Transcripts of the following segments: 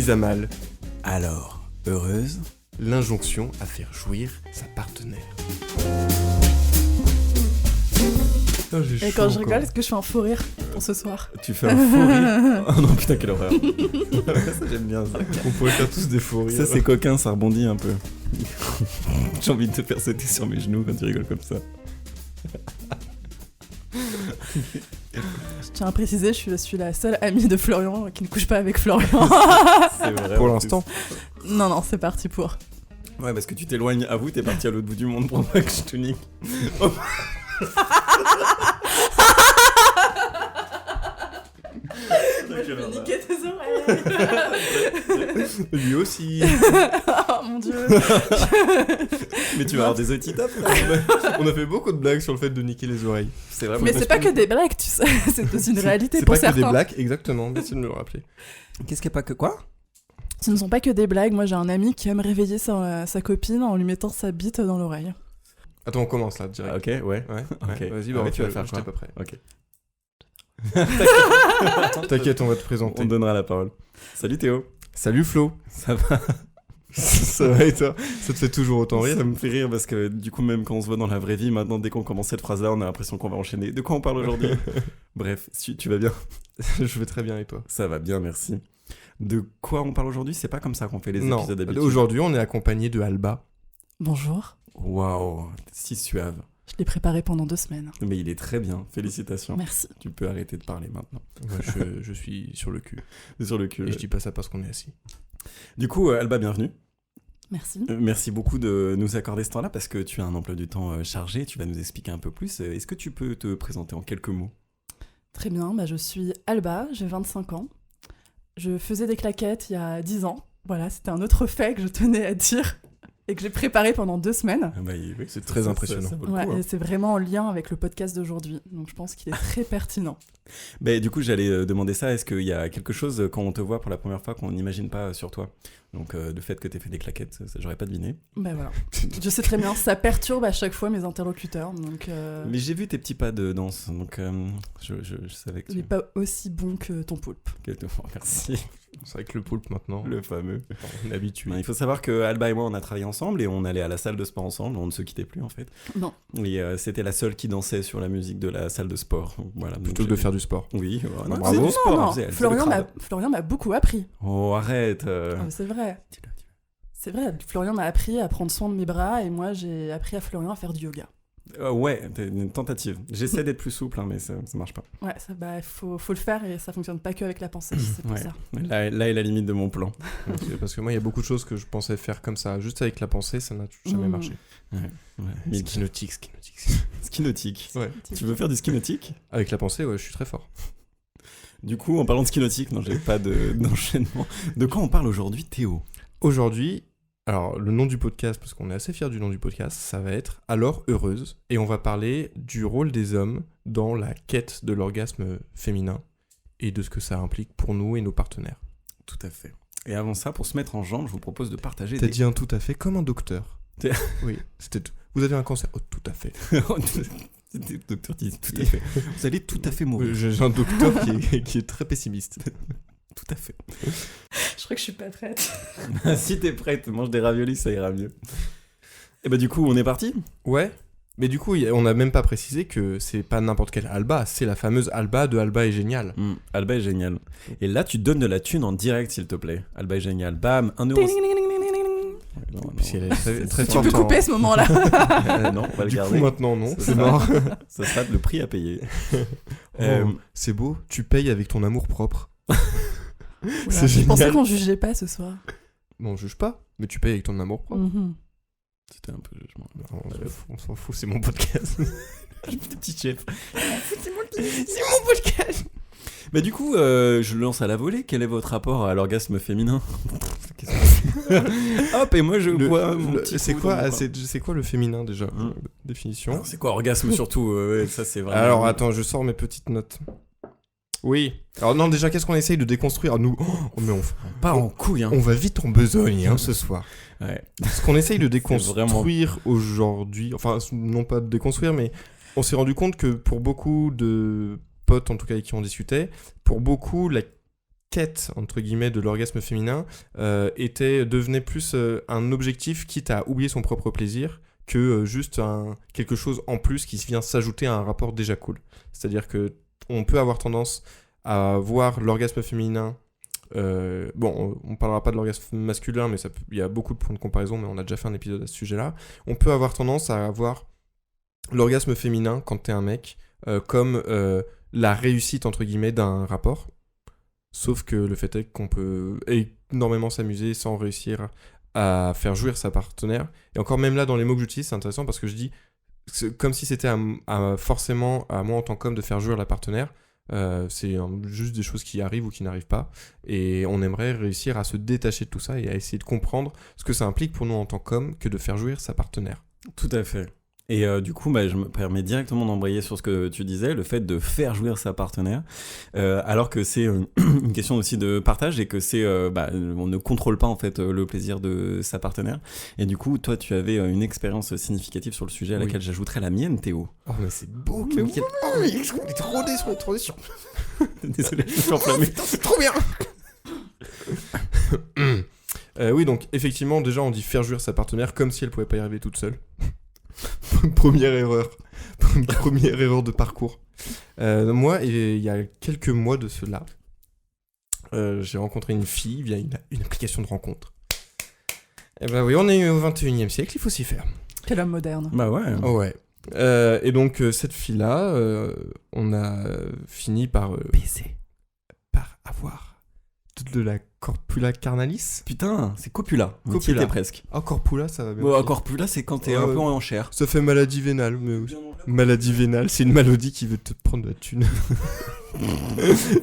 mise à mal. Alors, heureuse ? L'injonction à faire jouir sa partenaire. Putain, j'ai Et chaud quand je encore. rigole, est-ce que je fais un faux rire pour ce soir? Tu fais un faux rire ? Oh non, putain, quelle horreur. Ça, j'aime bien ça. On pourrait faire tous des faux rires. Ça, c'est coquin, ça rebondit un peu. J'ai envie de te faire sauter sur mes genoux quand tu rigoles comme ça. Je tiens à préciser, je suis la seule amie de Florian qui ne couche pas avec Florian. C'est vrai. Pour en l'instant. Non, c'est parti pour. Ouais, parce que tu t'éloignes. Avoue, t'es parti à l'autre bout du monde pour pas que je te nique. Oh. Moi, je vais niquer tes oreilles. Lui aussi. Oh mon dieu. Mais tu vas avoir des otites après. On a fait beaucoup de blagues sur le fait de niquer les oreilles. C'est vrai. Mais c'est pas que des blagues, tu sais. C'est aussi une réalité C'est pour pas certains. que des blagues, exactement. Merci de me le rappeler. Qu'est-ce qu'il n'y a pas que quoi ? Ce ne sont pas que des blagues. Moi, j'ai un ami qui aime réveiller sa copine en lui mettant sa bite dans l'oreille. Attends, on commence là, direct. Ok, ouais. Ouais, Ok. Vas-y, Ah ouais, tu vas faire quoi j'étais pas prêt. Ok. T'inquiète, on va te présenter. On donnera la parole. Salut Théo. Salut Flo. Ça va ? Ça va et toi? Ça te fait toujours autant rire? Ça me fait rire parce que du coup, même quand on se voit dans la vraie vie, maintenant, dès qu'on commence cette phrase-là, on a l'impression qu'on va enchaîner. De quoi on parle aujourd'hui ? Bref, tu vas bien ? Je vais très bien et toi? Ça va bien, merci. De quoi on parle aujourd'hui ? C'est pas comme ça qu'on fait les Non, épisodes d'habitude. aujourd'hui on est accompagné de Alba. Bonjour. Waouh, si suave. Je l'ai préparé pendant 2 semaines. Mais il est très bien, félicitations. Merci. Tu peux arrêter de parler maintenant. Ouais, je suis sur le cul. Sur le cul. Et je dis pas ça parce qu'on est assis. Du coup, Alba, bienvenue. Merci. Merci beaucoup de nous accorder ce temps-là parce que tu as un emploi du temps chargé. Tu vas nous expliquer un peu plus. Est-ce que tu peux te présenter en quelques mots ? Très bien, je suis Alba, j'ai 25 ans. Je faisais des claquettes il y a 10 ans. Voilà, c'était un autre fait que je tenais à dire et que j'ai préparé pendant 2 semaines. Ah bah, oui, C'est très impressionnant. Ça vaut le Ouais, coup, hein. et c'est vraiment en lien avec le podcast d'aujourd'hui. Donc je pense qu'il est très pertinent. Bah, du coup, j'allais demander ça. Est-ce qu'il y a quelque chose quand on te voit pour la première fois qu'on n'imagine pas sur toi ? Donc, le fait que tu aies fait des claquettes, ça, j'aurais pas deviné. Voilà. Je sais très bien, ça perturbe à chaque fois mes interlocuteurs. Donc Mais j'ai vu tes petits pas de danse, donc je savais que il n'est pas aussi bon que ton poulpe. Merci. C'est vrai que le poulpe maintenant, Le fameux. on est habitué. Il faut savoir que Alba et moi, on a travaillé ensemble et on allait à la salle de sport ensemble. On ne se quittait plus, en fait. Non. Et c'était la seule qui dansait sur la musique de la salle de sport. Donc, voilà. Plutôt que de faire du sport. Oui, non, bravo. c'est du sport. Non, elle faisait le Florian crade. m'a beaucoup appris. Oh, arrête. Ah, mais c'est vrai. C'est vrai, Florian m'a appris à prendre soin de mes bras et moi j'ai appris à Florian à faire du yoga. Ouais, t'as une tentative. J'essaie d'être plus souple, hein, mais ça marche pas. Ouais, faut le faire et ça fonctionne pas que avec la pensée, c'est pour Ouais. ça. Là est la limite de mon plan. Parce que moi, il y a beaucoup de choses que je pensais faire comme ça. Juste avec la pensée, ça n'a jamais marché. Ouais. Skinotique. Skinotique. Ouais. Tu veux faire du skinotique ? Avec la pensée, ouais, je suis très fort. Du coup, en parlant de skinotique, non, j'ai pas d'enchaînement. De quoi on parle aujourd'hui, Théo ? Aujourd'hui, alors le nom du podcast, parce qu'on est assez fiers du nom du podcast, ça va être Alors Heureuse. Et on va parler du rôle des hommes dans la quête de l'orgasme féminin et de ce que ça implique pour nous et nos partenaires. Tout à fait. Et avant ça, pour se mettre en jambe, je vous propose de partager T'as dit un tout à fait comme un docteur. Oui, c'était tout. Vous avez un cancer? Oh, tout à fait. Le docteur dit tout à fait. Vous allez tout à fait mourir. J'ai un docteur qui est très pessimiste. Tout à fait. Je crois que je suis pas prête. Si t'es prête, mange des raviolis, ça ira mieux. Et bah du coup, on est parti ? Ouais, mais du coup, on n'a même pas précisé que c'est pas n'importe quelle Alba, c'est la fameuse Alba de Alba est génial. Alba est génial. Et là, tu donnes de la thune en direct, s'il te plaît. Alba est génial. Bam, 1 euro. Non, non. Puis elle est très Tu forte peux couper ce moment-là. Non, on va le Du garder. coup, maintenant, non, Ça c'est sera- mort. Ça sera le prix à payer. C'est beau, tu payes avec ton amour propre. Voilà, je pensais qu'on jugeait pas ce soir. Bon, on juge pas, mais tu payes avec ton amour propre. C'était un peu jugement. On s'en fout, c'est mon podcast. Petit chef. C'est mon podcast. Bah du coup, je lance à la volée. Quel est votre rapport à l'orgasme féminin ? Hop, et moi je vois mon petit c'est coup quoi, dans mon c'est quoi le féminin déjà définition. Alors, c'est quoi orgasme surtout ouais, ça c'est vraiment... Alors attends, je sors mes petites notes. Oui. Alors non, déjà, qu'est-ce qu'on essaye de déconstruire nous? Mais on part en couille, hein. On va vite en besogne ce soir. Ouais. Ce qu'on essaye de déconstruire vraiment... aujourd'hui, enfin non pas de déconstruire, mais on s'est rendu compte que pour beaucoup de potes, en tout cas avec qui on discutait, pour beaucoup la quête entre guillemets de l'orgasme féminin devenait plus un objectif, quitte à oublier son propre plaisir, que juste quelque chose en plus qui vient s'ajouter à un rapport déjà cool. C'est-à-dire que on peut avoir tendance à voir l'orgasme féminin. On parlera pas de l'orgasme masculin, mais il y a beaucoup de points de comparaison, mais on a déjà fait un épisode à ce sujet-là. On peut avoir tendance à avoir l'orgasme féminin quand t'es un mec comme la réussite entre guillemets d'un rapport. Sauf que le fait est qu'on peut énormément s'amuser sans réussir à faire jouir sa partenaire. Et encore même là, dans les mots que j'utilise, c'est intéressant parce que je dis comme si c'était forcément à moi en tant qu'homme de faire jouir la partenaire. C'est juste des choses qui arrivent ou qui n'arrivent pas. Et on aimerait réussir à se détacher de tout ça et à essayer de comprendre ce que ça implique pour nous en tant qu'homme que de faire jouir sa partenaire. Tout à fait. Et du coup, je me permets directement d'embrayer sur ce que tu disais, le fait de faire jouir sa partenaire, alors que c'est une question aussi de partage et que on ne contrôle pas en fait le plaisir de sa partenaire. Et du coup, toi, tu avais une expérience significative sur le sujet à laquelle j'ajouterais la mienne, Théo. Oh, mais c'est beau, il est trop dé sur les transitions. Désolé, je suis enflammé. C'est trop bien. Oui, donc effectivement, déjà, on dit faire jouir sa partenaire comme si elle pouvait pas y arriver toute seule. Première erreur de parcours. Moi, il y a quelques mois de cela, j'ai rencontré une fille via une application de rencontre. Et oui, on est au 21e siècle, il faut s'y faire. Quel homme moderne. Bah ouais. Oh ouais. Et donc, cette fille-là, on a fini par avoir de la corpula carnalis. Putain, c'est copula. Copula. Tu y étais presque. Ah, corpula, ça va bien. Bon, corpula, c'est quand t'es un peu en chair. Ça fait maladie vénale. Mais... Maladie vénale, c'est une maladie qui veut te prendre de la thune.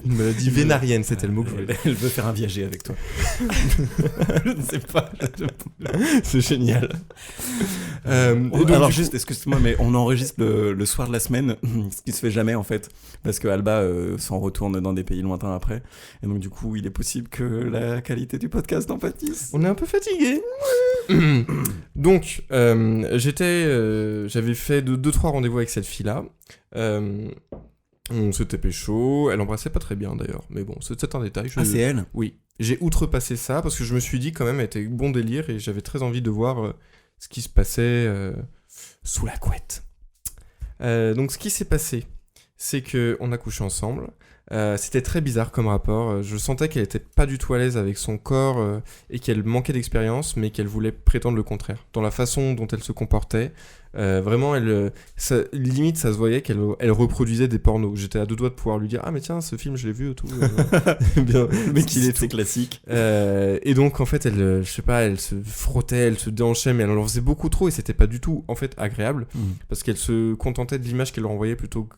Une maladie vénarienne, c'était le mot que je voulais. Elle veut faire un viager avec toi. Je ne sais pas. C'est génial. Alors juste, excuse-moi, mais on enregistre le soir de la semaine, ce qui se fait jamais en fait, parce que Alba s'en retourne dans des pays lointains après, et donc du coup, il est possible que la qualité du podcast en pâtisse. On est un peu fatigué. Donc, j'avais fait 2-3 rendez-vous avec cette fille-là. On s'était pécho, elle embrassait pas très bien d'ailleurs, mais bon, c'est un détail. Ah, c'est elle ? Oui, j'ai outrepassé ça parce que je me suis dit quand même, elle était bon délire et j'avais très envie de voir ce qui se passait sous la couette. Donc ce qui s'est passé, c'est qu'on a couché ensemble. C'était très bizarre comme rapport. Je sentais qu'elle était pas du tout à l'aise avec son corps et qu'elle manquait d'expérience, mais qu'elle voulait prétendre le contraire. Dans la façon dont elle se comportait, vraiment, limite, ça se voyait qu'elle reproduisait des pornos. J'étais à deux doigts de pouvoir lui dire « Ah mais tiens, ce film, je l'ai vu et tout. » Bien, mais qu'il est c'est classique. Et donc, en fait, elle se frottait, elle se déhanchait, mais elle en faisait beaucoup trop et c'était pas du tout, en fait, agréable. Parce qu'elle se contentait de l'image qu'elle renvoyait plutôt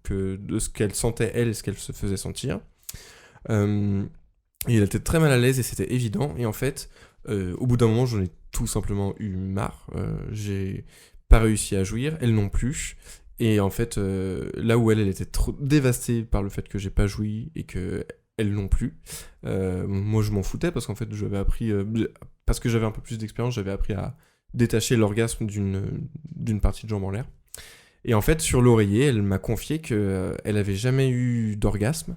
que de ce qu'elle sentait, elle, et ce qu'elle se faisait sentir. Et elle était très mal à l'aise et c'était évident. Et en fait, au bout d'un moment, j'en ai tout simplement eu marre. J'ai pas réussi à jouir, elle non plus. Et en fait, là où elle était trop dévastée par le fait que j'ai pas joui et que elle non plus, moi je m'en foutais parce qu'en fait j'avais appris, parce que j'avais un peu plus d'expérience, j'avais appris à détacher l'orgasme d'une partie de jambe en l'air. Et en fait, sur l'oreiller, elle m'a confié qu'elle avait jamais eu d'orgasme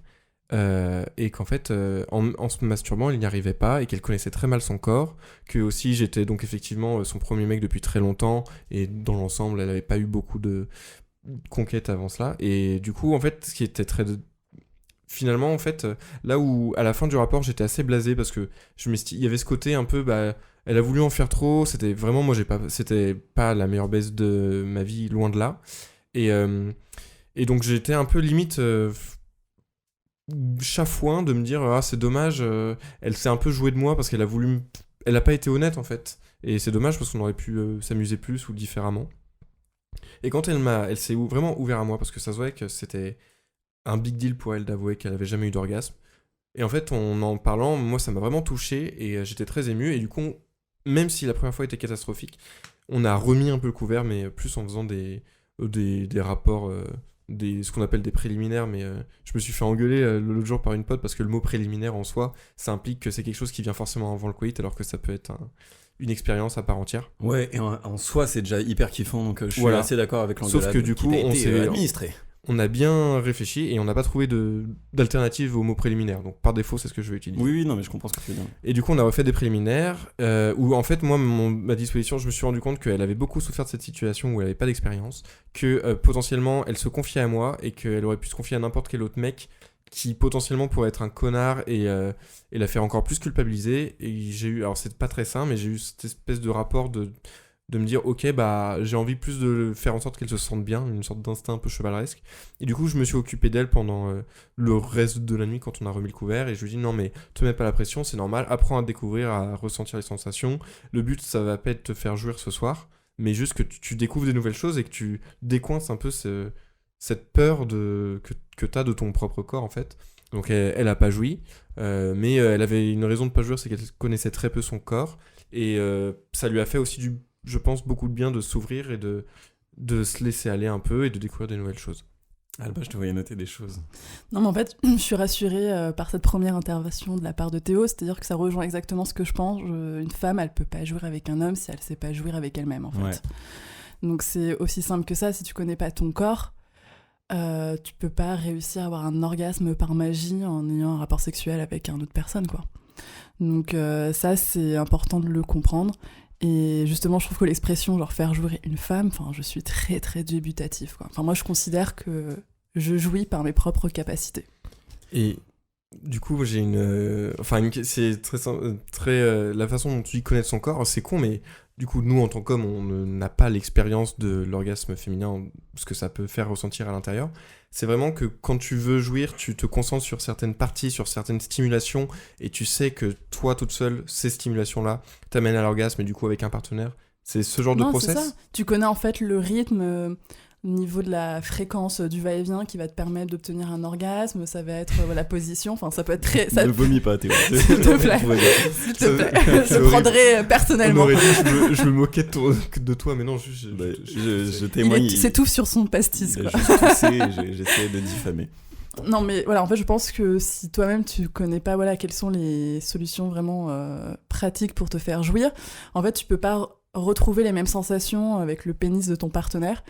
et qu'en fait, en se masturbant, elle n'y arrivait pas et qu'elle connaissait très mal son corps, que aussi j'étais donc effectivement son premier mec depuis très longtemps et dans l'ensemble, elle n'avait pas eu beaucoup de conquêtes avant cela. Et du coup, en fait, ce qui était très... Finalement, en fait, là où à la fin du rapport, j'étais assez blasé parce que il y avait ce côté un peu... elle a voulu en faire trop, c'était vraiment... Moi, c'était pas la meilleure baisse de ma vie, loin de là. Et donc, j'étais un peu limite... chafouin de me dire ah c'est dommage, elle s'est un peu jouée de moi parce qu'elle a voulu elle a pas été honnête en fait et c'est dommage parce qu'on aurait pu s'amuser plus ou différemment. Et quand elle s'est vraiment ouverte à moi parce que ça se voyait que c'était un big deal pour elle d'avouer qu'elle avait jamais eu d'orgasme. Et en fait en parlant, moi ça m'a vraiment touché et j'étais très ému et du coup même si la première fois était catastrophique, on a remis un peu le couvert mais plus en faisant des rapports ce qu'on appelle des préliminaires, mais je me suis fait engueuler l'autre jour par une pote parce que le mot préliminaire en soi, ça implique que c'est quelque chose qui vient forcément avant le coït alors que ça peut être une expérience à part entière. Ouais, et en soi c'est déjà hyper kiffant, donc je suis assez d'accord avec l'engueulade. Sauf que du coup, on s'est administré. on a bien réfléchi et on n'a pas trouvé d'alternative au mot préliminaire. Donc par défaut, c'est ce que je vais utiliser. Oui, non, mais je comprends ce que tu veux dire. Et du coup, on a refait des préliminaires où en fait, moi, ma disposition, je me suis rendu compte qu'elle avait beaucoup souffert de cette situation où elle n'avait pas d'expérience, que potentiellement, elle se confiait à moi et qu'elle aurait pu se confier à n'importe quel autre mec qui potentiellement pourrait être un connard et la faire encore plus culpabiliser. Et j'ai eu, alors c'est pas très sain, mais j'ai eu cette espèce de rapport de me dire ok, bah j'ai envie plus de faire en sorte qu'elle se sente bien, une sorte d'instinct un peu chevaleresque. Et du coup je me suis occupé d'elle pendant le reste de la nuit quand on a remis le couvert, et je lui dis non mais te mets pas la pression, c'est normal, apprends à découvrir, à ressentir les sensations. Le but ça va pas être de te faire jouir ce soir, mais juste que tu découvres des nouvelles choses et que tu décoinces un peu cette peur que t'as de ton propre corps en fait. Donc elle a pas joui, mais elle avait une raison de pas jouir, c'est qu'elle connaissait très peu son corps, et ça lui a fait aussi je pense beaucoup de bien de s'ouvrir et de se laisser aller un peu et de découvrir des nouvelles choses. Alba, je te voyais noter des choses. Non, mais en fait, je suis rassurée par cette première intervention de la part de Théo, c'est-à-dire que ça rejoint exactement ce que je pense. Une femme, elle peut pas jouir avec un homme si elle sait pas jouir avec elle-même, en fait. Ouais. Donc c'est aussi simple que ça, si tu connais pas ton corps, tu peux pas réussir à avoir un orgasme par magie en ayant un rapport sexuel avec une autre personne, quoi. Donc ça, c'est important de le comprendre. Et justement, je trouve que l'expression genre faire jouir une femme, enfin, je suis très très débutatif, quoi. Enfin, moi, je considère que je jouis par mes propres capacités. Et du coup, j'ai c'est très la façon dont tu dis connaître son corps, c'est con, mais du coup, nous en tant qu'hommes, on n'a pas l'expérience de l'orgasme féminin, ce que ça peut faire ressentir à l'intérieur. C'est vraiment que quand tu veux jouir, tu te concentres sur certaines parties, sur certaines stimulations, et tu sais que toi, toute seule, ces stimulations-là t'amènent à l'orgasme, et du coup, avec un partenaire, c'est ce genre de process. C'est ça. Tu connais en fait le rythme, au niveau de la fréquence du va-et-vient qui va te permettre d'obtenir un orgasme, ça va être la position, enfin ça peut être très... Ne vomis pas, Théo. S'il te plaît, s'il te plaît. Je prendrai personnellement. On aurait dit je me moquais de toi, mais non, je témoigne. Il s'étouffe sur son pastis, quoi. J'essaie de diffamer. Non, mais voilà, en fait, je pense que si toi-même tu connais pas quelles sont les solutions vraiment pratiques pour te faire jouir, en fait, tu peux pas retrouver les mêmes sensations avec le pénis de ton partenaire.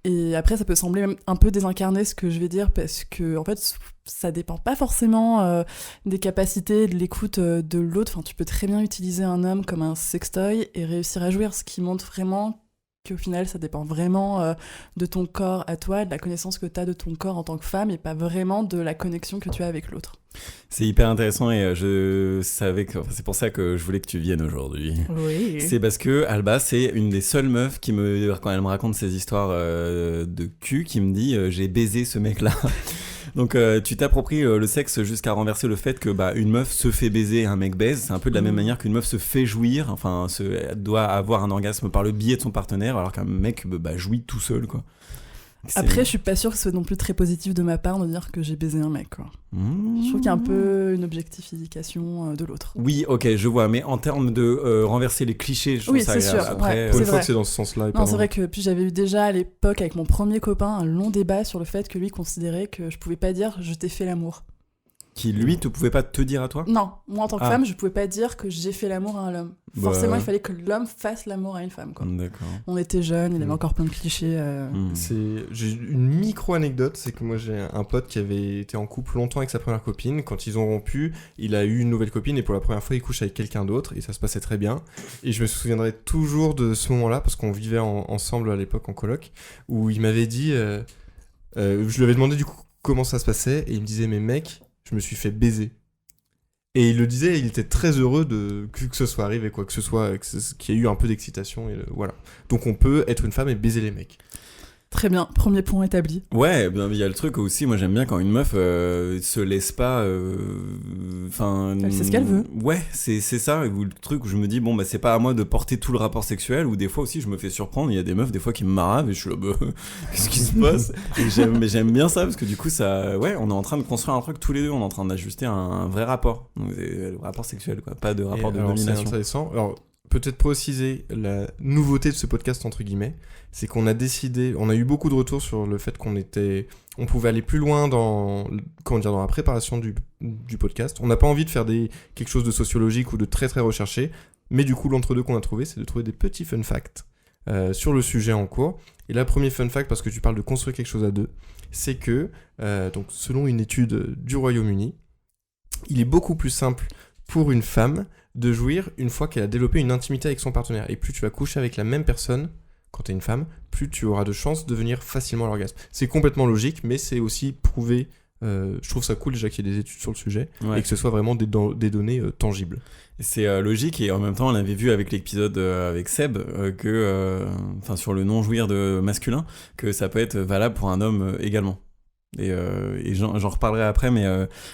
Et après, ça peut sembler même un peu désincarné ce que je vais dire, parce que en fait, ça dépend pas forcément des capacités, de l'écoute de l'autre. Enfin, tu peux très bien utiliser un homme comme un sextoy et réussir à jouir, ce qui montre vraiment qu'au final, ça dépend vraiment de ton corps à toi, de la connaissance que tu as de ton corps en tant que femme, et pas vraiment de la connexion que tu as avec l'autre. C'est hyper intéressant, et je savais que c'est pour ça que je voulais que tu viennes aujourd'hui. Oui. C'est parce que Alba, c'est une des seules meufs qui quand elle me raconte ses histoires de cul, qui me dit j'ai baisé ce mec-là. Donc tu t'appropries le sexe jusqu'à renverser le fait que une meuf se fait baiser et un mec baise. C'est un peu de la même manière qu'une meuf se fait jouir, enfin doit avoir un orgasme par le biais de son partenaire, alors qu'un mec jouit tout seul, quoi. Après, je suis pas sûre que ce soit non plus très positif de ma part de dire que j'ai baisé un mec, quoi. Je trouve qu'il y a un peu une objectification de l'autre. Oui, ok, je vois, mais en termes de renverser les clichés, je trouve ça agréable. Sûr. Après, pour une fois que c'est dans ce sens-là. Non, c'est vrai que puis j'avais eu déjà à l'époque avec mon premier copain un long débat sur le fait que lui considérait que je pouvais pas dire je t'ai fait l'amour. Qui lui te pouvait pas te dire à toi ? Non, moi en tant que femme, je pouvais pas dire que j'ai fait l'amour à un homme. Forcément, il fallait que l'homme fasse l'amour à une femme, quoi. D'accord. On était jeunes, il avait encore plein de clichés. J'ai une micro-anecdote, c'est que moi j'ai un pote qui avait été en couple longtemps avec sa première copine. Quand ils ont rompu, il a eu une nouvelle copine et pour la première fois il couche avec quelqu'un d'autre et ça se passait très bien. Et je me souviendrai toujours de ce moment-là parce qu'on vivait ensemble à l'époque en coloc, où il m'avait dit, je lui avais demandé du coup comment ça se passait et il me disait mais mec, je me suis fait baiser. Et il le disait, il était très heureux que ce soit arrivé, quoi, que ce soit qu'il y ait eu un peu d'excitation, et voilà. Donc on peut être une femme et baiser les mecs. Très bien, premier point établi. Ouais, il y a le truc aussi, moi j'aime bien quand une meuf se laisse pas... elle sait ce qu'elle veut. Ouais, c'est ça, ou le truc où je me dis, c'est pas à moi de porter tout le rapport sexuel, ou des fois aussi je me fais surprendre, il y a des meufs des fois qui me maravent, et je suis là, qu'est-ce qui se passe ? Mais j'aime bien ça, parce que du coup, ça, ouais, on est en train de construire un truc tous les deux, on est en train d'ajuster un vrai rapport. Donc, le rapport sexuel, quoi, pas de rapport de domination. C'est intéressant. Alors, peut-être préciser la nouveauté de ce podcast, entre guillemets, c'est qu'on a décidé, on a eu beaucoup de retours sur le fait on pouvait aller plus loin dans la préparation du podcast. On n'a pas envie de faire quelque chose de sociologique ou de très très recherché, mais du coup l'entre-deux qu'on a trouvé, c'est de trouver des petits fun facts sur le sujet en cours. Et là, premier fun fact, parce que tu parles de construire quelque chose à deux, c'est que, donc, selon une étude du Royaume-Uni, il est beaucoup plus simple pour une femme de jouir une fois qu'elle a développé une intimité avec son partenaire. Et plus tu vas coucher avec la même personne, quand tu es une femme, plus tu auras de chances de venir facilement à l'orgasme. C'est complètement logique, mais c'est aussi prouvé. Je trouve ça cool déjà qu'il y ait des études sur le sujet et que ce soit vraiment des données tangibles. C'est logique, et en même temps on avait vu avec l'épisode avec Seb que sur le non-jouir de masculin, que ça peut être valable pour un homme également. Et j'en reparlerai après, mais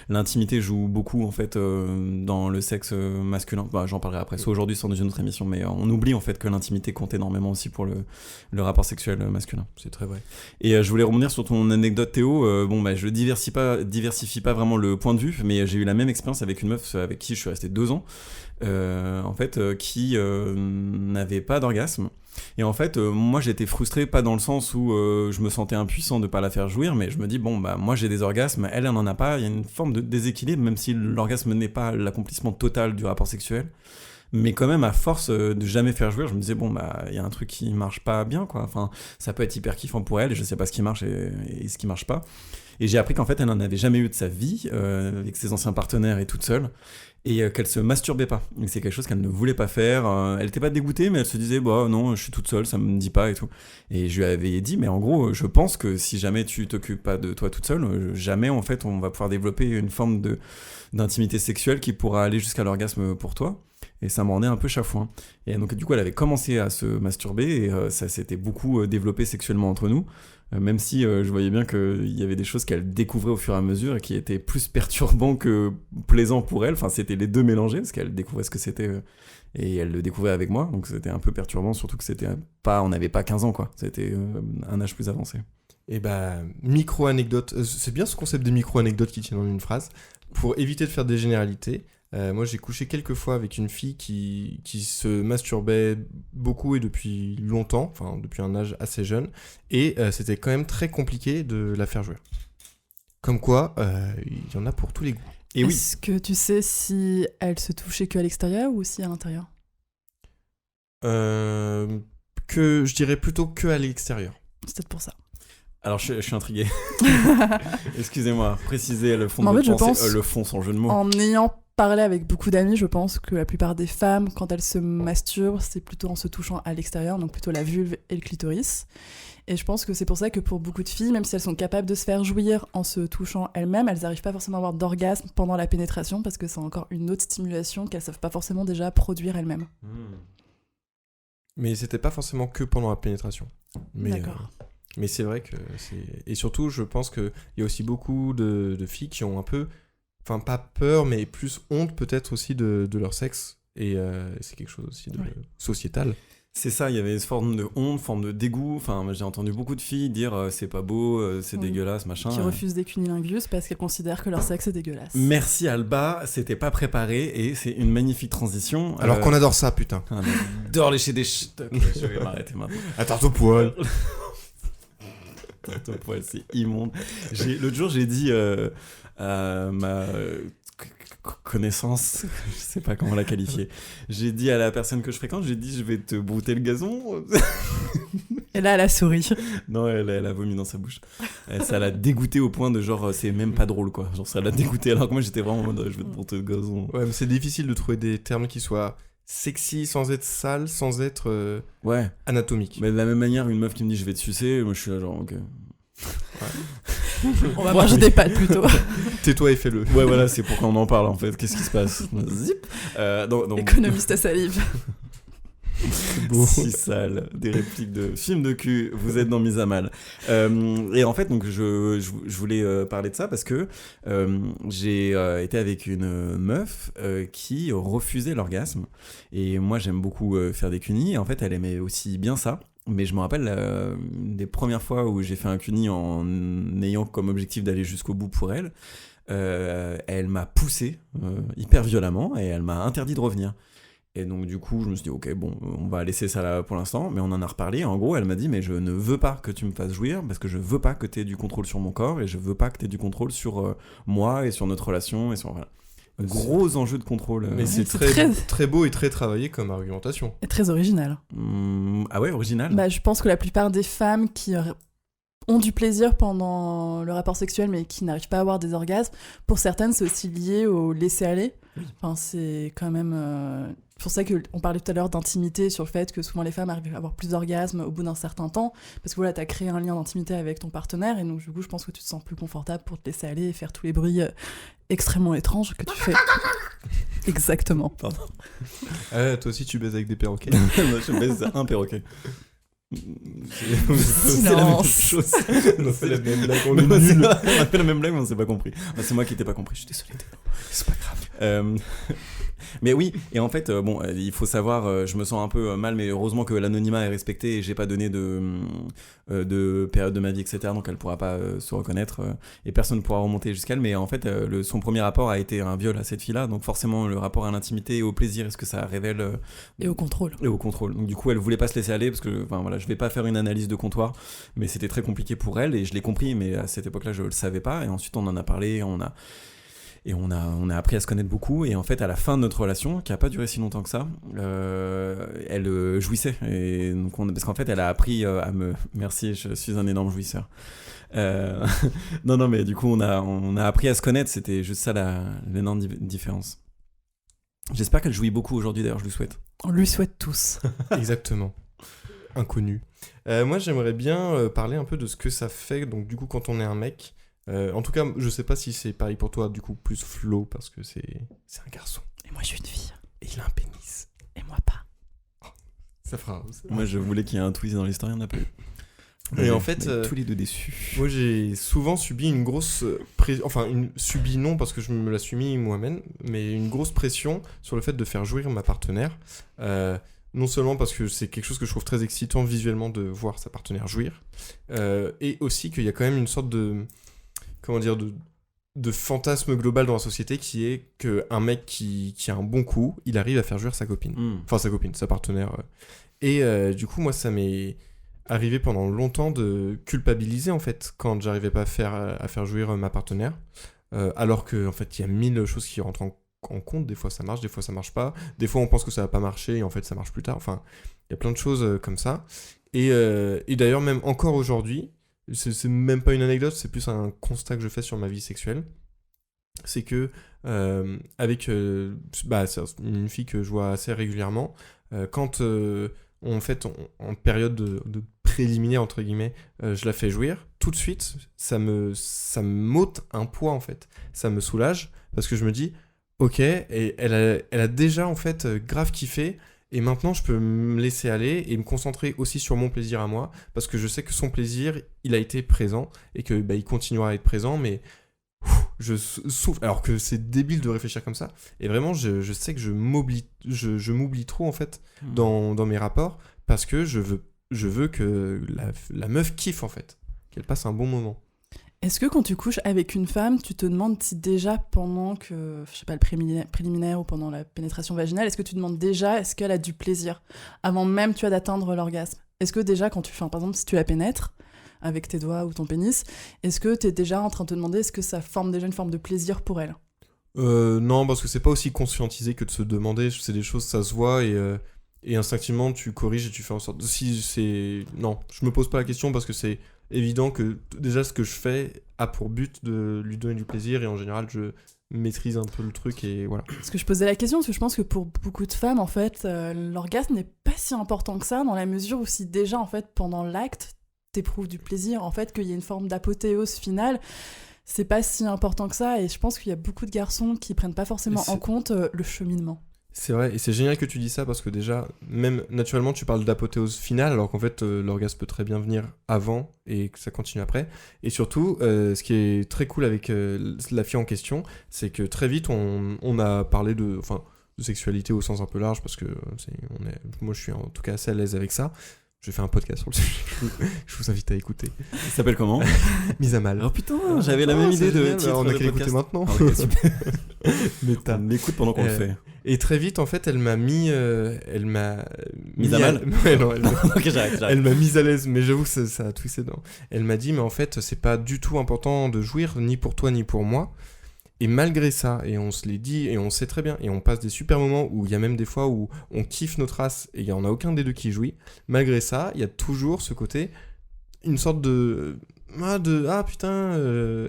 l'intimité joue beaucoup en fait dans le sexe masculin. J'en parlerai après, soit aujourd'hui, soit dans une autre émission, mais on oublie en fait que l'intimité compte énormément aussi pour le rapport sexuel masculin. C'est très vrai. Et je voulais rebondir sur ton anecdote, Théo. Je diversifie pas vraiment le point de vue, mais j'ai eu la même expérience avec une meuf avec qui je suis resté 2 ans, qui n'avait pas d'orgasme. Et en fait, moi j'étais frustré, pas dans le sens où je me sentais impuissant de pas la faire jouir, mais je me dis, moi j'ai des orgasmes, elle n'en a pas, il y a une forme de déséquilibre, même si l'orgasme n'est pas l'accomplissement total du rapport sexuel. Mais quand même, à force de jamais faire jouir, je me disais, il y a un truc qui marche pas bien, quoi. Enfin, ça peut être hyper kiffant pour elle, et je sais pas ce qui marche et ce qui marche pas. Et j'ai appris qu'en fait, elle n'en avait jamais eu de sa vie, avec ses anciens partenaires et toute seule, et qu'elle se masturbait pas. Et c'est quelque chose qu'elle ne voulait pas faire. Elle était pas dégoûtée, mais elle se disait, non, je suis toute seule, ça me dit pas et tout. Et je lui avais dit, mais en gros, je pense que si jamais tu t'occupes pas de toi toute seule, jamais, en fait, on va pouvoir développer une forme d'intimité sexuelle qui pourra aller jusqu'à l'orgasme pour toi. Et ça m'en est un peu chafouin. Et donc, du coup, elle avait commencé à se masturber, et ça s'était beaucoup développé sexuellement entre nous. Même si je voyais bien qu'il y avait des choses qu'elle découvrait au fur et à mesure et qui étaient plus perturbants que plaisants pour elle. Enfin, c'était les deux mélangés, parce qu'elle découvrait ce que c'était et elle le découvrait avec moi. Donc c'était un peu perturbant, surtout que on n'avait pas 15 ans, quoi. C'était un âge plus avancé. Et micro-anecdote. C'est bien ce concept des micro-anecdotes qui tiennent en une phrase. Pour éviter de faire des généralités, moi j'ai couché quelques fois avec une fille qui se masturbait beaucoup et depuis longtemps, enfin depuis un âge assez jeune, et c'était quand même très compliqué de la faire jouer. Comme quoi, il y en a pour tous les goûts. Et est-ce que tu sais si elle se touchait que à l'extérieur ou aussi à l'intérieur ? Je dirais plutôt que à l'extérieur. C'est peut-être pour ça. Alors je suis intrigué. Excusez-moi, précisez le fond de votre pensée, le fond sans jeu de mots. En ayant parlé avec beaucoup d'amis, je pense que la plupart des femmes, quand elles se masturbent, c'est plutôt en se touchant à l'extérieur, donc plutôt la vulve et le clitoris. Et je pense que c'est pour ça que pour beaucoup de filles, même si elles sont capables de se faire jouir en se touchant elles-mêmes, elles n'arrivent pas forcément à avoir d'orgasme pendant la pénétration, parce que c'est encore une autre stimulation qu'elles ne savent pas forcément déjà produire elles-mêmes. Mais c'était pas forcément que pendant la pénétration. D'accord. Mais c'est vrai que c'est... Et surtout, je pense qu'il y a aussi beaucoup de filles qui ont un peu... Enfin, pas peur, mais plus honte peut-être aussi de leur sexe. Et c'est quelque chose aussi de sociétal. C'est ça, il y avait une forme de honte, forme de dégoût. Enfin, j'ai entendu beaucoup de filles dire c'est pas beau, c'est dégueulasse, machin. Qui refusent des cunilingus parce qu'elles considèrent que leur sexe est dégueulasse. Merci Alba, c'était pas préparé et c'est une magnifique transition. Alors qu'on adore ça, putain. On adore lécher des Ok, je vais m'arrêter maintenant. À tarte au poil. Tarte au poil, c'est immonde. L'autre jour, j'ai dit à ma connaissance, je sais pas comment la qualifier. J'ai dit à la personne que je fréquente, je vais te brouter le gazon. Et là, elle a souri. Non, elle a vomi dans sa bouche. Ça l'a dégoûté au point de genre, c'est même pas drôle, quoi. Genre, ça l'a dégoûté alors que moi, j'étais vraiment en mode, je vais te brouter le gazon. Ouais, mais c'est difficile de trouver des termes qui soient sexy sans être sale, sans être anatomique. Mais de la même manière, une meuf qui me dit, je vais te sucer, moi, je suis là genre, ok. Ouais. On va manger des pâtes plutôt. Tais-toi et fais-le. Ouais, voilà, c'est pourquoi on en parle en fait. Qu'est-ce qui se passe? Zip. Donc... Économiste à salive. Beau. Si sale. Des répliques de films de cul. Vous êtes dans Mise à Mal. Et en fait, donc je voulais parler de ça parce que j'ai été avec une meuf qui refusait l'orgasme. Et moi, j'aime beaucoup faire des cunis. Et en fait, elle aimait aussi bien ça. Mais je me rappelle des premières fois où j'ai fait un cuni en ayant comme objectif d'aller jusqu'au bout pour elle. Elle m'a poussé hyper violemment et elle m'a interdit de revenir. Et donc du coup, je me suis dit, ok, bon, on va laisser ça là pour l'instant. Mais on en a reparlé. En gros, elle m'a dit, mais je ne veux pas que tu me fasses jouir parce que je veux pas que tu aies du contrôle sur mon corps et je veux pas que tu aies du contrôle sur moi et sur notre relation. Et sur... Voilà. gros enjeu de contrôle. Mais c'est très beau et très travaillé comme argumentation. Et très original. Ah ouais, original. Bah, je pense que la plupart des femmes qui ont du plaisir pendant le rapport sexuel mais qui n'arrivent pas à avoir des orgasmes, pour certaines c'est aussi lié au laisser-aller. Oui. Enfin, c'est quand même... C'est pour ça qu'on parlait tout à l'heure d'intimité, sur le fait que souvent les femmes arrivent à avoir plus d'orgasmes au bout d'un certain temps, parce que voilà, t'as créé un lien d'intimité avec ton partenaire, et donc du coup je pense que tu te sens plus confortable pour te laisser aller et faire tous les bruits extrêmement étranges que tu fais. Exactement. Pardon. Ah, toi aussi tu baises avec des perroquets. Moi je baise un perroquet. C'est la même chose. On a fait la même blague, on Mais est moi, nuls. on a fait la même blague mais on s'est pas compris. C'est moi qui t'ai pas compris, je suis désolé. C'est pas grave. Mais oui, et en fait, bon, il faut savoir, je me sens un peu mal, mais heureusement que l'anonymat est respecté et j'ai pas donné de période de ma vie, etc. Donc elle pourra pas se reconnaître et personne ne pourra remonter jusqu'à elle. Mais en fait, son premier rapport a été un viol à cette fille-là, donc forcément le rapport à l'intimité et au plaisir, est-ce que ça révèle Et au contrôle. Et au contrôle. Donc du coup, elle voulait pas se laisser aller parce que, enfin voilà, je vais pas faire une analyse de comptoir, mais c'était très compliqué pour elle et je l'ai compris. Mais à cette époque-là, je le savais pas. Et ensuite, on en a parlé, on a appris à se connaître beaucoup, et en fait à la fin de notre relation, qui a pas duré si longtemps que ça, elle jouissait, et donc parce qu'en fait elle a appris à me... Merci, je suis un énorme jouisseur. Non mais du coup on a appris à se connaître, c'était juste ça l'énorme différence. J'espère qu'elle jouit beaucoup aujourd'hui, d'ailleurs je lui souhaite. On lui souhaite tous. Exactement. Inconnu. Moi j'aimerais bien parler un peu de ce que ça fait, donc du coup quand on est un mec. En tout cas, je sais pas si c'est pareil pour toi, du coup, plus Flo, parce que c'est un garçon. Et moi, je suis une fille. Et il a un pénis. Et moi, pas. Ça fera... Moi, je voulais qu'il y ait un twist dans l'histoire, il n'y en a pas eu. Et en fait... tous les deux déçus. Moi, j'ai souvent subi une grosse... subi non, parce que je me la suis mis moi-même, mais une grosse pression sur le fait de faire jouir ma partenaire. Non seulement parce que c'est quelque chose que je trouve très excitant visuellement de voir sa partenaire jouir, et aussi qu'il y a quand même une sorte de... de fantasme global dans la société qui est qu'un mec qui a un bon coup, il arrive à faire jouir sa copine. Enfin, sa copine, sa partenaire. Et du coup, moi, ça m'est arrivé pendant longtemps de culpabiliser, en fait, quand j'arrivais pas à faire jouir ma partenaire. Alors qu'en fait, il y a 1000 choses qui rentrent en compte. Des fois, ça marche, des fois, ça marche pas. Des fois, on pense que ça va pas marcher et en fait, ça marche plus tard. Enfin, il y a plein de choses comme ça. Et d'ailleurs, même encore aujourd'hui, c'est même pas une anecdote, c'est plus un constat que je fais sur ma vie sexuelle. C'est que avec c'est une fille que je vois assez régulièrement, quand en période de préliminaire entre guillemets, je la fais jouir, tout de suite ça me m'ôte un poids en fait, ça me soulage parce que je me dis ok, et elle a déjà en fait grave kiffé. Et maintenant, je peux me laisser aller et me concentrer aussi sur mon plaisir à moi, parce que je sais que son plaisir, il a été présent et que il continuera à être présent, mais je souffre. Alors que c'est débile de réfléchir comme ça. Et vraiment, je sais que je m'oublie trop en fait dans mes rapports, parce que je veux que la meuf kiffe en fait, qu'elle passe un bon moment. Est-ce que quand tu couches avec une femme, tu te demandes si déjà pendant que, je sais pas, le préliminaire ou pendant la pénétration vaginale, est-ce que tu demandes déjà est-ce qu'elle a du plaisir avant même d'atteindre l'orgasme? Est-ce que déjà quand par exemple, si tu la pénètres avec tes doigts ou ton pénis, est-ce que t'es déjà en train de te demander est-ce que ça forme déjà une forme de plaisir pour elle? Non, parce que c'est pas aussi conscientisé que de se demander, c'est des choses, ça se voit et instinctivement tu corriges et tu fais en sorte... Non, je me pose pas la question parce que c'est évident que déjà ce que je fais a pour but de lui donner du plaisir et en général je maîtrise un peu le truc et voilà. Parce que je posais la question parce que je pense que pour beaucoup de femmes en fait l'orgasme n'est pas si important que ça dans la mesure où si déjà en fait pendant l'acte t'éprouves du plaisir, en fait qu'il y ait une forme d'apothéose finale, c'est pas si important que ça et je pense qu'il y a beaucoup de garçons qui prennent pas forcément en compte le cheminement. C'est vrai, et c'est génial que tu dis ça parce que déjà, même naturellement, tu parles d'apothéose finale, alors qu'en fait, l'orgasme peut très bien venir avant et que ça continue après. Et surtout, ce qui est très cool avec la fille en question, c'est que très vite, on a parlé de sexualité au sens un peu large parce que moi, je suis en tout cas assez à l'aise avec ça. Je fais un podcast sur le sujet, je vous invite à écouter. Ça s'appelle comment? Mise à mal. Oh putain, j'avais la même idée de titre. On a de qu'à l'écouter podcast. maintenant. Okay, super. Méta. On l'écoute pendant qu'on le fait. Et très vite, en fait, elle m'a mise à mal. Ouais, non, Ok, j'arrête. Elle m'a mise à l'aise, mais j'avoue que ça a twissé dedans. Elle m'a dit, mais en fait, c'est pas du tout important de jouir, ni pour toi, ni pour moi. Et malgré ça, et on se l'est dit, et on sait très bien, et on passe des super moments où il y a même des fois où on kiffe notre race et il n'y en a aucun des deux qui jouit, malgré ça, il y a toujours ce côté, une sorte de... Ah putain,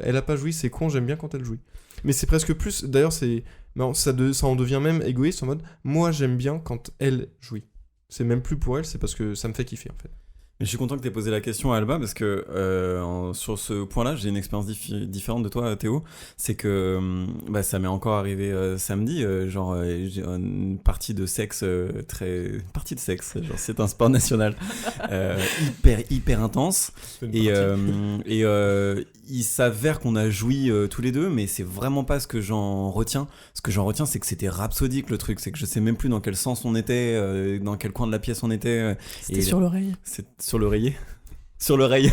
elle a pas joui, c'est con, j'aime bien quand elle jouit. Mais c'est presque plus, d'ailleurs c'est... Non, ça en devient même égoïste en mode, moi j'aime bien quand elle jouit. C'est même plus pour elle, c'est parce que ça me fait kiffer en fait. Mais je suis content que tu aies posé la question à Alba parce que sur ce point-là, j'ai une expérience différente de toi, Théo. C'est que ça m'est encore arrivé samedi, j'ai une partie de sexe partie de sexe, genre c'est un sport national hyper intense. Et il s'avère qu'on a joui tous les deux, mais c'est vraiment pas ce que j'en retiens. Ce que j'en retiens, c'est que c'était rhapsodique le truc. C'est que je sais même plus dans quel sens on était, dans quel coin de la pièce on était. C'était sur l'oreille. C'est sur l'oreiller. Sur l'oreille.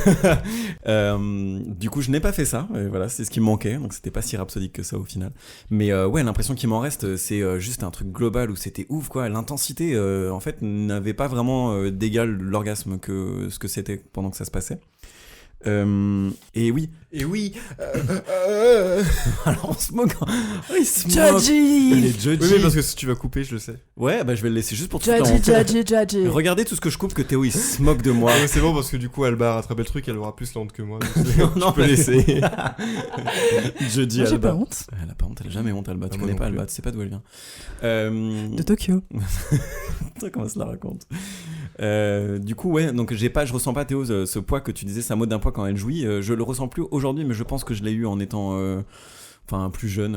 Du coup, je n'ai pas fait ça. Et voilà, c'est ce qui me manquait. Donc, c'était pas si rhapsodique que ça au final. Mais ouais, l'impression qui m'en reste, c'est juste un truc global où c'était ouf, quoi. L'intensité, en fait, n'avait pas vraiment d'égal l'orgasme que ce que c'était pendant que ça se passait. Et oui. Alors on se moque. Il se moque. Judgy. Il est judgy. Oui, mais parce que si tu vas couper, je le sais. Ouais, bah je vais le laisser juste pour tout le temps. Judgy. Regardez tout ce que je coupe que Théo il se moque de moi. Ouais, c'est bon parce que du coup, Alba a rattrapé le truc, elle aura plus la honte que moi. Non, tu peux laisser. Judgy Moi, j'ai Alba. pas honte. Elle a pas honte, elle a jamais honte Alba. Tu moi connais non pas plus. Alba, tu sais pas d'où elle vient. De Tokyo. Putain, comment ça la raconte. Du coup, ouais, donc je ressens pas Théo ce poids que tu disais, sa mode d'un poids quand elle jouit. Je le ressens plus aujourd'hui, mais je pense que je l'ai eu en étant plus jeune.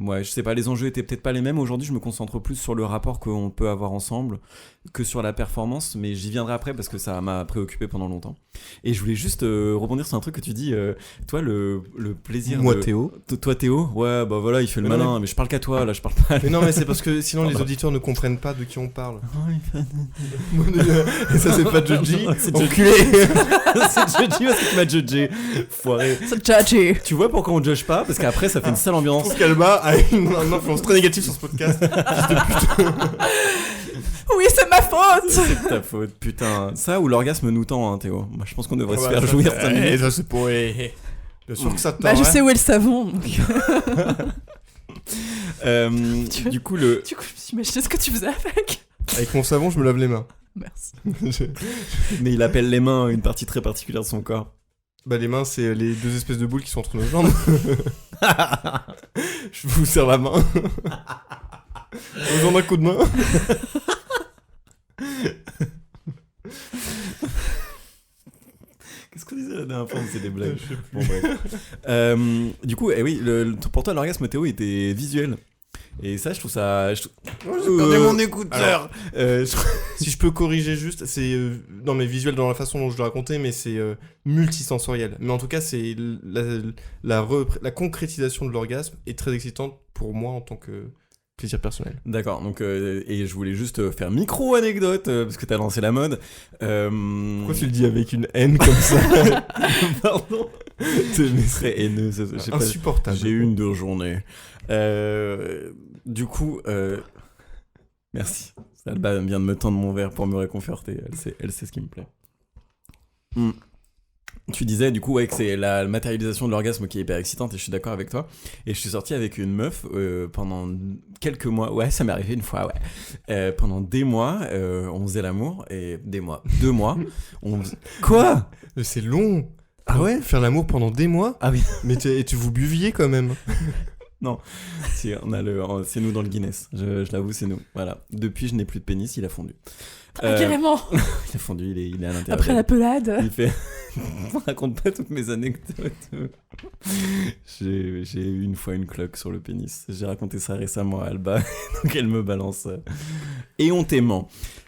Ouais, je sais pas, les enjeux étaient peut-être pas les mêmes. Aujourd'hui, je me concentre plus sur le rapport qu'on peut avoir ensemble que sur la performance, mais j'y viendrai après parce que ça m'a préoccupé pendant longtemps. Et je voulais juste rebondir sur un truc que tu dis, toi, le plaisir. Moi, Théo. Toi, Théo, ouais, bah voilà, il fait le Mais non, malin, mais je parle qu'à toi, là, je parle pas. Mais non, mais c'est parce que sinon les auditeurs ne comprennent pas de qui on parle. Et ça, c'est pas Judgy. C'est Enculé. C'est Judgy parce que tu m'as judgé. Foiré. C'est Judgy. Tu vois pourquoi on judge pas? Parce qu'après, ça fait une sale Je ambiance. trouve qu'Alba a une influence très négative sur ce podcast. Oui, c'est ma faute. C'est ta faute, putain. Ça ou l'orgasme nous tend, hein, Théo. Moi, je pense qu'on devrait se Ouais, faire ça, jouir c'est- 5 minutes. ça, c'est pour... Bien sûr que ça te Bah, je tend, sais où est le savon. Donc... Du coup, le. Du coup, je me suis imaginé ce que tu faisais avec. Avec mon savon, je me lave les mains. Merci. Mais il appelle les mains une partie très particulière de son corps. Bah, les mains, c'est les deux espèces de boules qui sont entre nos jambes. Je vous serre la main. Besoin d'un coup de main. Qu'est-ce qu'on disait la dernière fois? C'est des blagues. Bon, bref. Du coup, oui, pour toi, l'orgasme, Théo, était visuel. Et ça, je trouve ça. J'ai perdu mon écouteur. Alors, Si je peux corriger juste, c'est non mais visuel dans la façon dont je le racontais, mais c'est multisensoriel. Mais en tout cas, c'est la concrétisation de l'orgasme est très excitante pour moi en tant que plaisir personnel. D'accord, donc et je voulais juste faire micro-anecdote parce que t'as lancé la mode. Pourquoi tu le dis avec une haine comme ça? Pardon. C'est très haineux. Je sais pas, Insupportable. j'ai eu une dure journée. Du coup, merci. Alba vient de me tendre mon verre pour me réconforter. Elle sait ce qui me plaît. Tu disais du coup ouais, que c'est la matérialisation de l'orgasme qui est hyper excitante et je suis d'accord avec toi. Et je suis sorti avec une meuf pendant quelques mois. Ouais, ça m'est arrivé une fois, ouais. Pendant des mois, on faisait l'amour et 2 mois. Quoi? C'est long. Ah ouais? Faire l'amour pendant des mois? Ah oui. Mais tu vous buviez quand même. Si, c'est nous dans le Guinness. Je l'avoue, c'est nous. Voilà. Depuis, je n'ai plus de pénis, il a fondu. Carrément. Il a fondu, il est à l'intérieur. Après la pelade. Il fait. Raconte pas toutes mes anecdotes. J'ai eu une fois une cloque sur le pénis. J'ai raconté ça récemment à Alba, donc elle me balance et on t'aimant.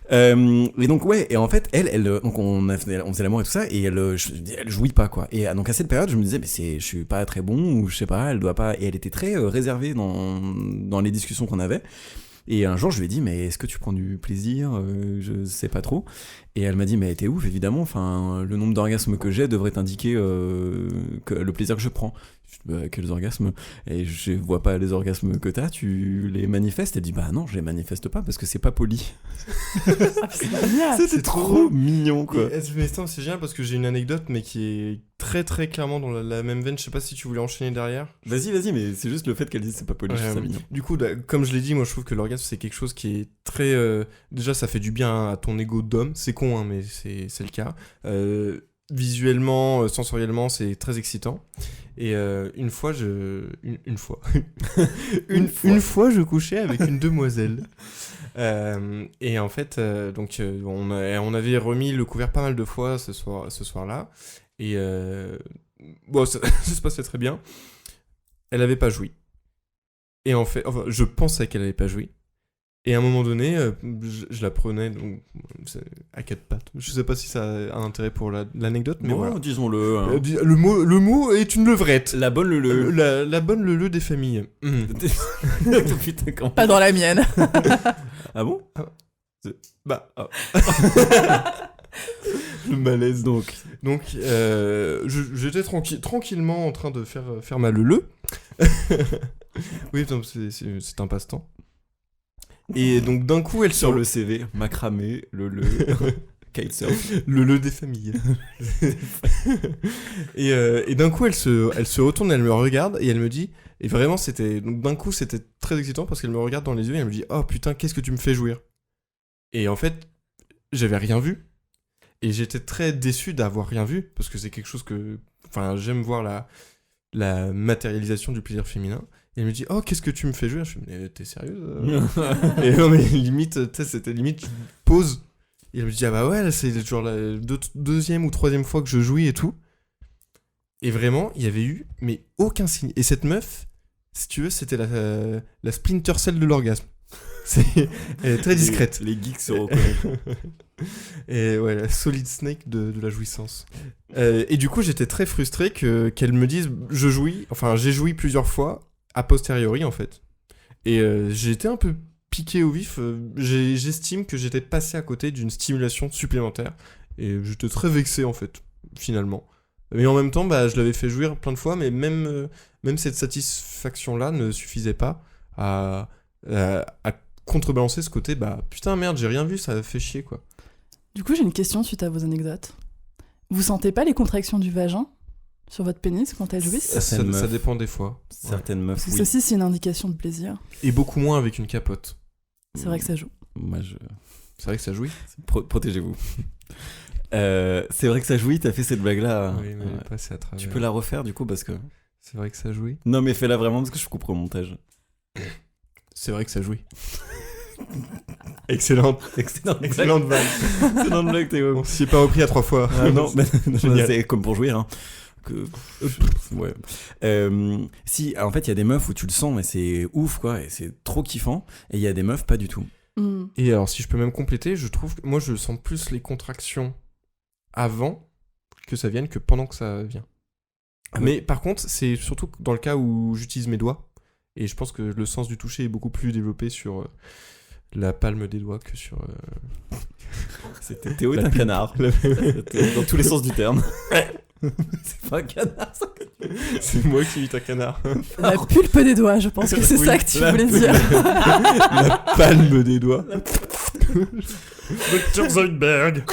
Et donc ouais, et en fait elle donc on faisait l'amour et tout ça et elle jouit pas quoi. Et donc à cette période je me disais mais je suis pas très bon ou je sais pas, elle doit pas, et elle était très réservée dans les discussions qu'on avait. Et un jour, je lui ai dit, mais est-ce que tu prends du plaisir? Je sais pas trop. Et elle m'a dit, mais t'es ouf, évidemment. Enfin, le nombre d'orgasmes que j'ai devrait t'indiquer que le plaisir que je prends. Quels orgasmes? Et je vois pas les orgasmes que t'as, tu les manifestes? Elle dit bah non, je les manifeste pas parce que c'est pas poli. Ah, c'est génial. C'est trop mignon quoi. Mais c'est génial parce que j'ai une anecdote, mais qui est très très clairement dans la même veine. Je sais pas si tu voulais enchaîner derrière. Vas-y, mais c'est juste le fait qu'elle dise c'est pas poli, je trouve ça mignon. Du coup, comme je l'ai dit, moi je trouve que l'orgasme c'est quelque chose qui est très. Déjà, ça fait du bien à ton ego d'homme. C'est con, hein, mais c'est le cas. Visuellement, sensoriellement, c'est très excitant. Et une fois, une fois, je couchais avec une demoiselle. Et en fait, on avait remis le couvert pas mal de fois ce soir-là. Et bon, ça se passait très bien. Elle avait pas joui. Et en fait, enfin, je pensais qu'elle avait pas joui. Et à un moment donné, je la prenais donc, à quatre pattes. Je sais pas si ça a un intérêt pour l'anecdote, mais bon, voilà. disons-le. Hein. Le mot est une levrette. La bonne leu. La bonne leu des familles. Putain, comment... Pas dans la mienne. Ah bon? Bah. Le malaise. Donc j'étais tranquillement en train de faire ma leu. Oui, c'est un passe-temps. Et donc d'un coup, elle sur le CV, macramé, le kitesurf, le des familles. et d'un coup, elle se retourne, elle me regarde et elle me dit, et vraiment donc d'un coup c'était très excitant parce qu'elle me regarde dans les yeux et elle me dit oh putain, qu'est-ce que tu me fais jouir. Et en fait, j'avais rien vu et j'étais très déçu d'avoir rien vu parce que c'est quelque chose que, enfin, j'aime voir la matérialisation du plaisir féminin. Et elle me dit oh, qu'est-ce que tu me fais jouer? Je me dis mais t'es sérieuse? Et non, mais limite, c'était limite pause. Et elle me dit ah bah ouais, là, c'est genre la deuxième ou troisième fois que je jouis et tout. Et vraiment, il y avait eu mais aucun signe. Et cette meuf, si tu veux, c'était la Splinter Cell de l'orgasme. Elle est très discrète. Les geeks se reconnaissent. Et ouais, la Solid Snake de la jouissance. Et du coup, j'étais très frustré qu'elle me dise j'ai joui plusieurs fois a posteriori en fait. Et j'ai été un peu piqué au vif. J'estime que j'étais passé à côté d'une stimulation supplémentaire. Et j'étais très vexé en fait, finalement. Mais en même temps, bah, je l'avais fait jouir plein de fois, mais même cette satisfaction-là ne suffisait pas à contrebalancer ce côté, bah putain merde, j'ai rien vu, ça a fait chier quoi. Du coup, j'ai une question suite à vos anecdotes. Vous sentez pas les contractions du vagin sur votre pénis quand elle jouisse? Ça dépend des fois. Certaines meufs, oui. Ceci, c'est une indication de plaisir. Et beaucoup moins avec une capote. C'est vrai que ça joue. C'est vrai que ça jouit. Protégez-vous. C'est vrai que ça jouit, t'as fait cette blague-là. Oui, mais passer à travers. Tu peux la refaire du coup parce que... C'est vrai que ça jouit. Non mais fais-la vraiment parce que je couperai au montage. C'est vrai que ça jouit. Excellente vanne. Excellente blague, Théo. On s'y est pas repris à 3 fois. Ah, non, c'est comme pour jouir. Hein. Ouais. Si, en fait, il y a des meufs où tu le sens, mais c'est ouf, quoi, et c'est trop kiffant. Et il y a des meufs pas du tout. Et alors, si je peux même compléter, je trouve que moi, je sens plus les contractions avant que ça vienne que pendant que ça vient. Mais par contre, c'est surtout dans le cas où j'utilise mes doigts. Et je pense que le sens du toucher est beaucoup plus développé sur la palme des doigts que sur... C'était Théo est un canard. Dans tous les sens du terme. C'est pas un canard, ça. C'est moi qui suis un canard. La pulpe des doigts, je pense que c'est ça que tu voulais dire. La palme des doigts. Dr Zoidberg.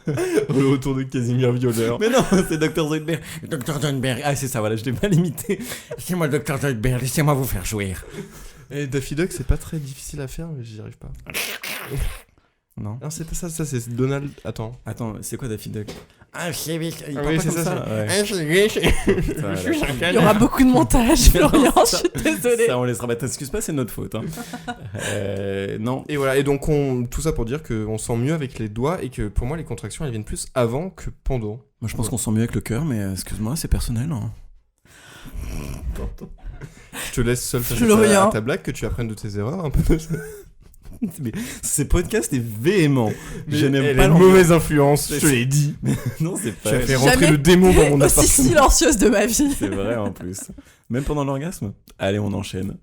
Le retour de Casimir Violeur. Mais non, c'est Dr Zoidberg. Dr Zoidberg. Ah, c'est ça, voilà, je l'ai mal imité. Laissez-moi Dr Zoidberg, laissez-moi vous faire jouir. Et Daffy Duck, c'est pas très difficile à faire, mais j'y arrive pas. Non, c'est pas ça, c'est Donald. Attends, c'est quoi Daffy Duck? Ah, c'est oui, c'est ça. Il y aura beaucoup de montage, Florian, je suis désolée. Ça, on laissera. T'excuses pas, c'est notre faute. Hein. Non. Et voilà, et donc tout ça pour dire qu'on sent mieux avec les doigts et que pour moi, les contractions, elles viennent plus avant que pendant. Moi, je pense qu'on sent mieux avec le cœur, mais excuse-moi, c'est personnel. Hein. Je te laisse seul face à ta blague, que tu apprennes de tes erreurs un peu. Mais ce podcast est véhément. Je n'aime pas une mauvaise influence, je te l'ai dit. Non, c'est pas. Tu as fait rentrer le démon dans mon appartement. Aussi silencieuse de ma vie. C'est vrai en plus. Même pendant l'orgasme. Allez, on enchaîne.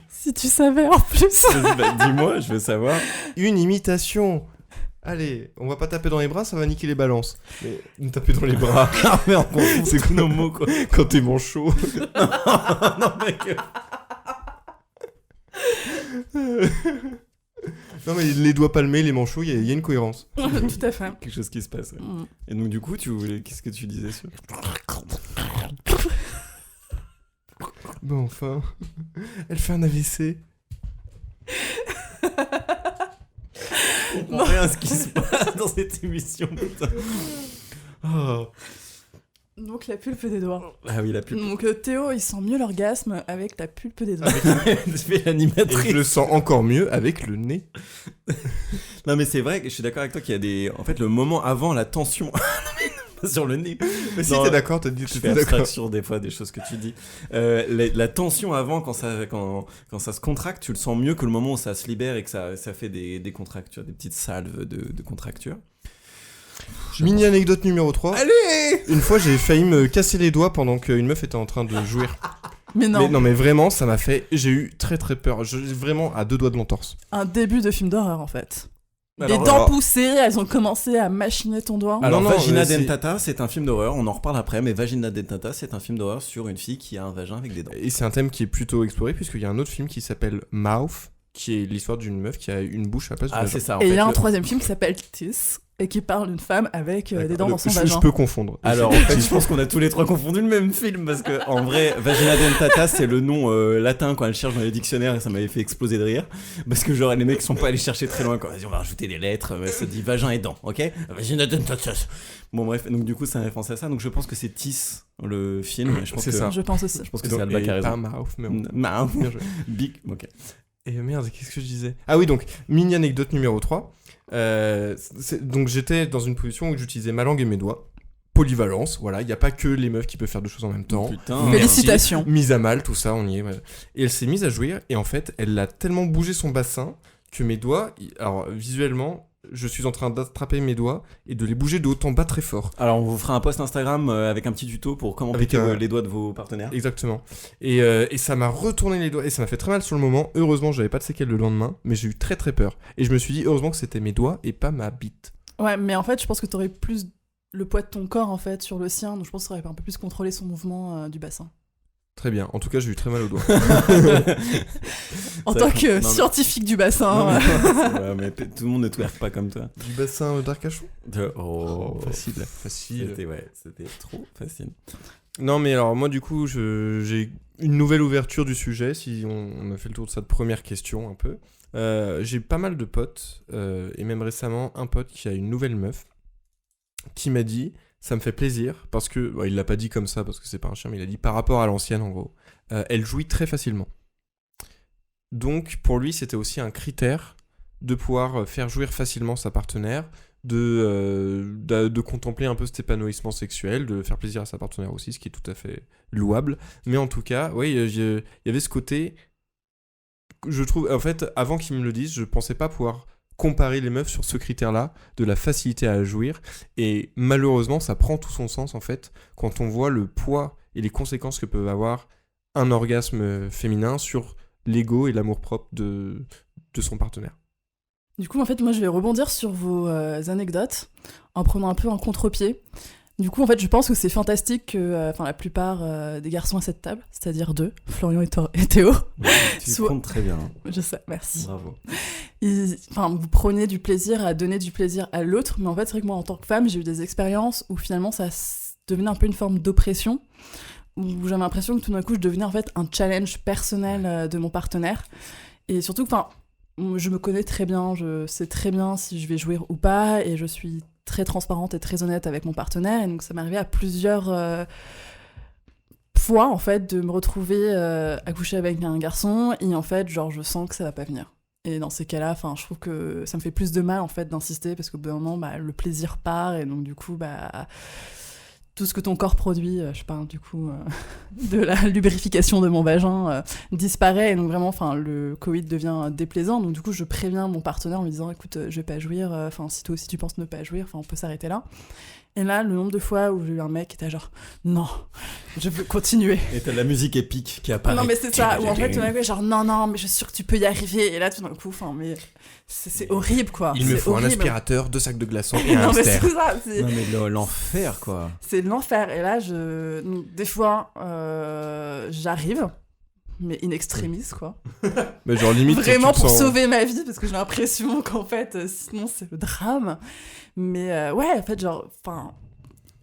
Si tu savais en plus. Dis-moi, je veux savoir. Une imitation Allez, on va pas taper dans les bras, ça va niquer les balances. Mais nous taper dans les bras. Ah mais on confond C'est tous nos mots, quoi. Quand t'es manchot. Non, mec. Non, mais les doigts palmés, les manchots, il y a une cohérence. Tout à fait. Quelque chose qui se passe. Ouais. Mm. Et donc, du coup, qu'est-ce que tu disais sur... Bon, enfin. Elle fait un AVC. On comprend rien à ce qui se passe dans cette émission, putain. Oh. Donc la pulpe des doigts. Ah oui, la pub. Donc Théo, il sent mieux l'orgasme avec la pulpe des doigts. Je fais Et l'animatrice. je le sens encore mieux avec le nez. Non, mais c'est vrai que je suis d'accord avec toi qu'il y a des... En fait, le moment avant la tension... Pas sur le nez. Mais si Non, t'es d'accord, t'as dit que Je fais t'étais d'accord. abstraction des fois des choses que tu dis. La tension avant, quand ça se contracte, tu le sens mieux que le moment où ça se libère et que ça fait des contractures, des petites salves de contractures. Mini anecdote numéro 3. Allez. Une fois, j'ai failli me casser les doigts pendant qu'une meuf était en train de jouir. Mais non, Mais non, mais vraiment, ça m'a fait... J'ai eu très très peur. Vraiment à 2 doigts de l'entorse. un début de film d'horreur en fait. Alors, Les dents alors- poussées, elles ont commencé à machiner ton doigt. Alors, Non, Vagina c'est- Dentata, c'est un film d'horreur. On en reparle après, mais Vagina Dentata, c'est un film d'horreur sur une fille qui a un vagin avec des dents. Et c'est un thème qui est plutôt exploré, puisqu'il y a un autre film qui s'appelle Mouth, qui est l'histoire d'une meuf qui a une bouche à la place du Ah, vagin. c'est ça. En Et il fait, y a un le- troisième film qui s'appelle Tis et qui parle d'une femme avec des dents dans son je vagin. peux confondre. Alors, en fait, je pense qu'on a tous les trois confondu le même film parce que, en vrai, Vagina Dentata, c'est le nom latin quand elle cherche dans les dictionnaires et ça m'avait fait exploser de rire. Parce que, genre, les mecs sont pas allés chercher très loin. Quoi. Vas-y, on va rajouter des lettres. Ça dit vagin et dents, ok? Vagina Dentata. Bon, bref, donc du coup, ça m'a fait penser à ça. Donc, je pense que c'est Tis, le film. Et je pense C'est que, ça. Je pense aussi. Je pense que Donc, c'est Alba et qui a pas raison. Mouth, mais on... Bah, Bien joué. Big, ok. Et merde, qu'est-ce que je disais? Ah oui, donc, mini anecdote numéro 3. Donc, j'étais dans une position où j'utilisais ma langue et mes doigts. Polyvalence, voilà. Il n'y a pas que les meufs qui peuvent faire 2 choses en même temps. Putain. Félicitations. Mise à mal, tout ça, on y est. Ouais. Et elle s'est mise à jouir, et en fait, elle a tellement bougé son bassin que mes doigts, alors visuellement, je suis en train d'attraper mes doigts et de les bouger de haut en bas très fort. Alors, on vous fera un post Instagram avec un petit tuto pour comment Avec piquer un- les doigts de vos partenaires. Exactement. Et ça m'a retourné les doigts, et ça m'a fait très mal sur le moment. Heureusement, j'avais pas de séquelles le lendemain, mais j'ai eu très très peur. Et je me suis dit, heureusement que c'était mes doigts et pas ma bite. Ouais, mais en fait, je pense que t'aurais plus le poids de ton corps en fait sur le sien, donc je pense que t'aurais un peu plus contrôlé son mouvement du bassin. Très bien. En tout cas, j'ai eu très mal aux doigts. En Ça, tant non, que mais- scientifique du Non, bassin. mais, ouais, mais tout le monde ne twerk pas comme toi. Du bassin d'Arcachon. Oh, Facile, facile. C'était trop facile. Non, mais alors moi, du coup, j'ai une nouvelle ouverture du sujet. Si on a fait le tour de cette première question un peu. J'ai pas mal de potes, et même récemment, un pote qui a une nouvelle meuf qui m'a dit, ça me fait plaisir, parce que, il l'a pas dit comme ça, parce que c'est pas un chien, mais il a dit par rapport à l'ancienne, en gros, elle jouit très facilement. Donc, pour lui, c'était aussi un critère de pouvoir faire jouir facilement sa partenaire, de contempler un peu cet épanouissement sexuel, de faire plaisir à sa partenaire aussi, ce qui est tout à fait louable. Mais en tout cas, oui, il y avait ce côté, je trouve, en fait, avant qu'il me le dise, je pensais pas pouvoir comparer les meufs sur ce critère-là, de la facilité à jouir, et malheureusement, ça prend tout son sens, en fait, quand on voit le poids et les conséquences que peut avoir un orgasme féminin sur l'ego et l'amour-propre de son partenaire. Du coup, en fait, moi, je vais rebondir sur vos anecdotes en prenant un peu un contre-pied. Du coup, en fait, je pense que c'est fantastique que la plupart des garçons à cette table, c'est-à-dire 2, Florian et Théo, Tu Soit- comptes très bien. je sais, merci. Bravo. Vous prenez du plaisir à donner du plaisir à l'autre, mais en fait, c'est vrai que moi, en tant que femme, j'ai eu des expériences où finalement, ça devenait un peu une forme d'oppression, où j'avais l'impression que tout d'un coup, je devenais en fait un challenge personnel de mon partenaire. Et surtout, je me connais très bien, je sais très bien si je vais jouir ou pas, et je suis très transparente et très honnête avec mon partenaire, et donc ça m'est arrivé à plusieurs fois, en fait, de me retrouver à coucher avec un garçon, et en fait, genre, je sens que ça va pas venir. Et dans ces cas-là, je trouve que ça me fait plus de mal, en fait, d'insister, parce qu'au bout d'un moment, le plaisir part, et donc, du coup, tout ce que ton corps produit, je parle du coup de la lubrification de mon vagin, disparaît, et donc vraiment, le Covid devient déplaisant, donc du coup, je préviens mon partenaire en lui disant, écoute, je vais pas jouir, si toi aussi tu penses ne pas jouir, on peut s'arrêter là. Et là, le nombre de fois où j'ai eu un mec qui était genre non, je veux continuer. Et t'as de la musique épique qui apparaît. Non, mais c'est ça, où en fait, le mec est genre non, mais je suis sûre que tu peux y arriver. Et là, tout d'un coup, mais c'est horrible, quoi. Il me faut horrible. un aspirateur, 2 sacs de glaçons et un Non, mais hamster. c'est ça, Non, mais l'enfer, quoi. c'est l'enfer. Et là, des fois, j'arrive, mais in extremis, quoi. Mais genre limite Vraiment tu te pour sens- sauver ma vie, parce que j'ai l'impression qu'en fait, sinon, c'est le drame. Mais ouais, en fait, genre, enfin.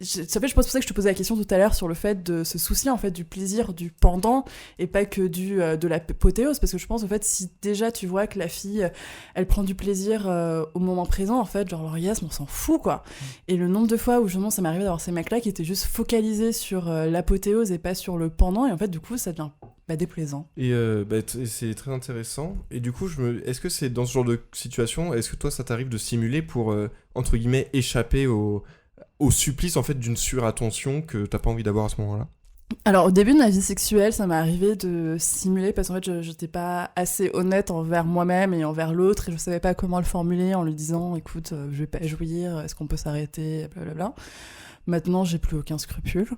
Ça fait, je pense pour ça que je te posais la question tout à l'heure sur le fait de se soucier en fait du plaisir du pendant et pas que de l'apothéose, parce que je pense en fait si déjà tu vois que la fille elle prend du plaisir au moment présent, en fait genre l'orgasme on s'en fout quoi. Et le nombre de fois où justement ça m'est arrivé d'avoir ces mecs là qui étaient juste focalisés sur l'apothéose et pas sur le pendant, et en fait du coup ça devient déplaisant. Et c'est très intéressant. Et du coup, est-ce que c'est dans ce genre de situation, est-ce que toi ça t'arrive de simuler pour entre guillemets échapper au supplice en fait d'une surattention que t'as pas envie d'avoir à ce moment-là? Alors au début de ma vie sexuelle, ça m'est arrivé de simuler parce qu'en fait je n'étais pas assez honnête envers moi-même et envers l'autre, et je savais pas comment le formuler en lui disant écoute, je vais pas jouir, est-ce qu'on peut s'arrêter, blablabla. Maintenant j'ai plus aucun scrupule,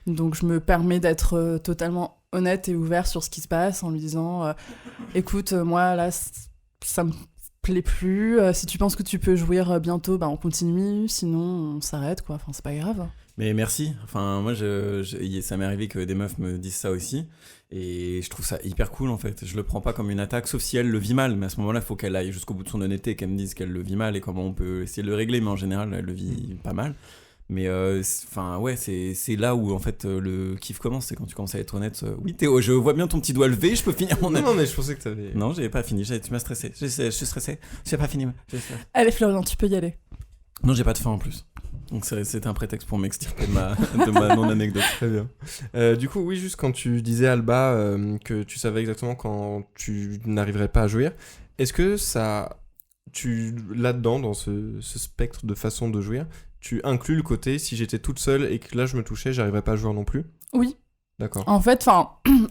donc je me permets d'être totalement honnête et ouvert sur ce qui se passe en lui disant écoute, moi là ça me plaît plus, si tu penses que tu peux jouir bientôt, on continue, sinon on s'arrête quoi, enfin c'est pas grave. Mais merci. Enfin, moi, ça m'est arrivé que des meufs me disent ça aussi. Et je trouve ça hyper cool, en fait. Je le prends pas comme une attaque, sauf si elle le vit mal. Mais à ce moment-là, il faut qu'elle aille jusqu'au bout de son honnêteté, qu'elle me dise qu'elle le vit mal et comment on peut essayer de le régler. Mais en général, elle le vit pas mal. Mais ouais, c'est là où en fait le kiff commence, c'est quand tu commences à être honnête. Oui, Théo, je vois bien ton petit doigt levé, je peux finir mon. Non, mais je pensais que t'avais. Non, j'avais pas fini, tu m'as stressé. Je suis stressé, j'ai pas fini. Allez Florian, tu peux y aller. Non, j'ai pas de faim en plus. Donc c'était un prétexte pour m'extirper de ma non-anecdote. Très bien. Du coup, oui, juste quand tu disais, Alba, que tu savais exactement quand tu n'arriverais pas à jouir, est-ce que là-dedans, dans ce spectre de façon de jouir, tu inclus le côté, si j'étais toute seule et que là je me touchais, j'arriverais pas à jouir non plus? Oui. D'accord. En fait,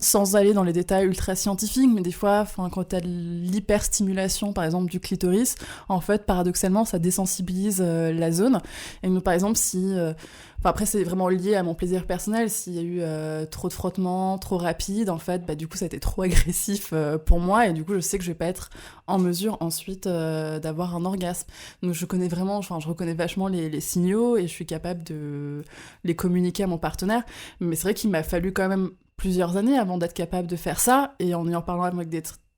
sans aller dans les détails ultra scientifiques, mais des fois, quand t'as de l'hyperstimulation, par exemple, du clitoris, en fait, paradoxalement, ça désensibilise la zone. Et donc, par exemple, si... après, c'est vraiment lié à mon plaisir personnel. S'il y a eu trop de frottements, trop rapide, en fait, du coup, ça a été trop agressif pour moi. Et du coup, je sais que je vais pas être en mesure ensuite d'avoir un orgasme. Donc, je reconnais vachement les signaux et je suis capable de les communiquer à mon partenaire. Mais c'est vrai qu'il m'a fallu quand même plusieurs années avant d'être capable de faire ça. Et en ayant parlé avec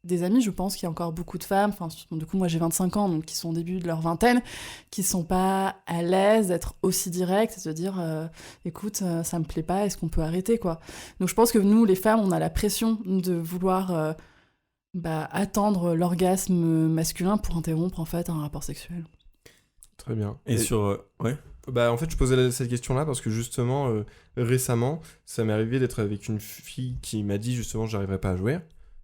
des amis, je pense qu'il y a encore beaucoup de femmes, du coup moi j'ai 25 ans, donc qui sont au début de leur vingtaine, qui sont pas à l'aise d'être aussi directes, et de dire écoute, ça me plaît pas, est-ce qu'on peut arrêter quoi. Donc je pense que nous les femmes, on a la pression de vouloir attendre l'orgasme masculin pour interrompre en fait un rapport sexuel. Très bien. Et sur... ouais. En fait, je posais cette question-là parce que justement, récemment, ça m'est arrivé d'être avec une fille qui m'a dit justement j'arriverais pas à jouer.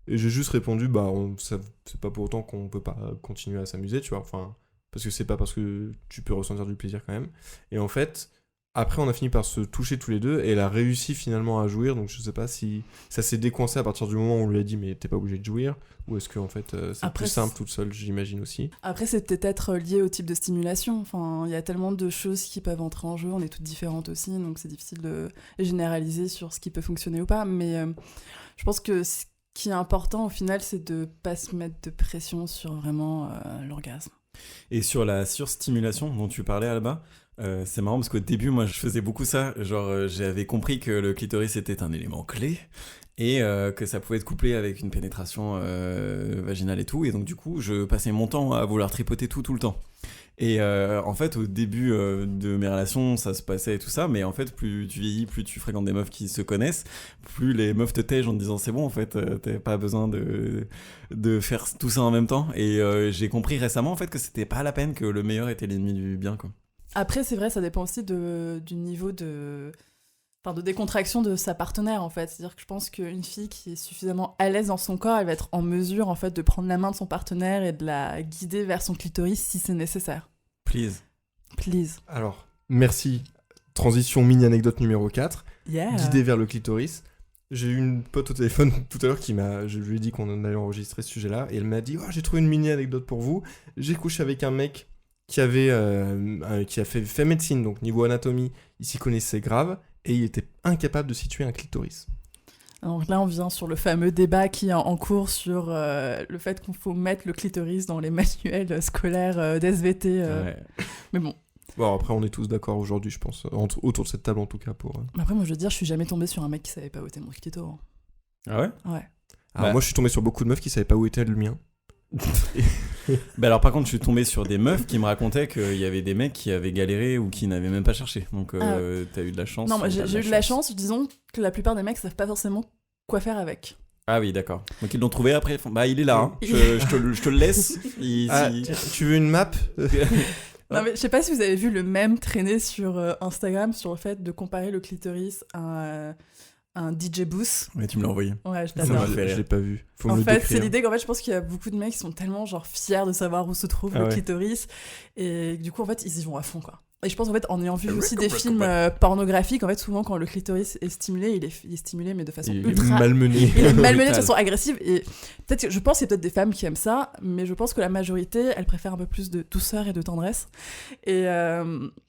Et j'ai juste répondu, c'est pas pour autant qu'on peut pas continuer à s'amuser, tu vois, enfin, parce que c'est pas parce que tu peux ressentir du plaisir quand même. Et en fait, après, on a fini par se toucher tous les deux, et elle a réussi finalement à jouir, donc je sais pas si ça s'est décoincé à partir du moment où on lui a dit, mais t'es pas obligé de jouir, ou est-ce que en fait, c'est Après, plus simple toute seule, j'imagine aussi. Après, c'est peut-être lié au type de stimulation. Enfin, il y a tellement de choses qui peuvent entrer en jeu, on est toutes différentes aussi, donc c'est difficile de généraliser sur ce qui peut fonctionner ou pas, mais je pense que ce qui est important au final, c'est de pas se mettre de pression sur vraiment l'orgasme. Et sur la surstimulation dont tu parlais, Alba, c'est marrant parce qu'au début, moi, je faisais beaucoup ça. Genre, j'avais compris que le clitoris était un élément clé et que ça pouvait être couplé avec une pénétration vaginale et tout. Et donc, du coup, je passais mon temps à vouloir tripoter tout le temps. Et en fait, au début de mes relations, ça se passait et tout ça, mais en fait, plus tu vieillis, plus tu fréquentes des meufs qui se connaissent, plus les meufs te tègent en te disant c'est bon, en fait, t'as pas besoin de faire tout ça en même temps. Et j'ai compris récemment, en fait, que c'était pas la peine, que le meilleur était l'ennemi du bien, quoi. Après, c'est vrai, ça dépend aussi du niveau de décontraction de sa partenaire, en fait. C'est-à-dire que je pense qu'une fille qui est suffisamment à l'aise dans son corps, elle va être en mesure, en fait, de prendre la main de son partenaire et de la guider vers son clitoris si c'est nécessaire. Please. Alors, merci. Transition mini-anecdote numéro 4. Yeah. Guidée vers le clitoris. J'ai eu une pote au téléphone tout à l'heure je lui ai dit qu'on allait enregistrer ce sujet-là, et elle m'a dit « Oh, j'ai trouvé une mini-anecdote pour vous. J'ai couché avec un mec qui a fait médecine, donc niveau anatomie, il s'y connaissait grave, et il était incapable de situer un clitoris. Donc là, on vient sur le fameux débat qui est en cours sur le fait qu'il faut mettre le clitoris dans les manuels scolaires d'SVT. Mais bon. Bon, après, on est tous d'accord aujourd'hui, je pense, autour de cette table en tout cas. Après, moi, je veux dire, je suis jamais tombée sur un mec qui savait pas où était mon clito. Hein. Ah ouais? Ouais. Alors, moi, je suis tombé sur beaucoup de meufs qui savaient pas où était le mien. Alors par contre, je suis tombé sur des meufs qui me racontaient qu'il y avait des mecs qui avaient galéré ou qui n'avaient même pas cherché. Donc t'as eu de la chance. Non, moi j'ai eu de la chance. Disons que la plupart des mecs savent pas forcément quoi faire avec. Ah oui, d'accord. Donc ils l'ont trouvé après. Bah il est là. Hein. Je te le laisse. Tu veux une map? Non mais je sais pas si vous avez vu le mème traîner sur Instagram sur le fait de comparer le clitoris à un DJ booth. Ouais, tu me l'as envoyé. Ouais, je t'adore. Je l'ai pas vu. En fait, c'est l'idée qu'en fait, je pense qu'il y a beaucoup de mecs qui sont tellement genre fiers de savoir où se trouve le clitoris et du coup en fait, ils y vont à fond quoi. Et je pense en fait en ayant vu aussi des films pornographiques, en fait souvent quand le clitoris est stimulé, il est stimulé mais de façon ultra malmené. Il est malmené de façon agressive et peut-être que je pense qu'il y a peut-être des femmes qui aiment ça, mais je pense que la majorité, elle préfère un peu plus de douceur et de tendresse. Et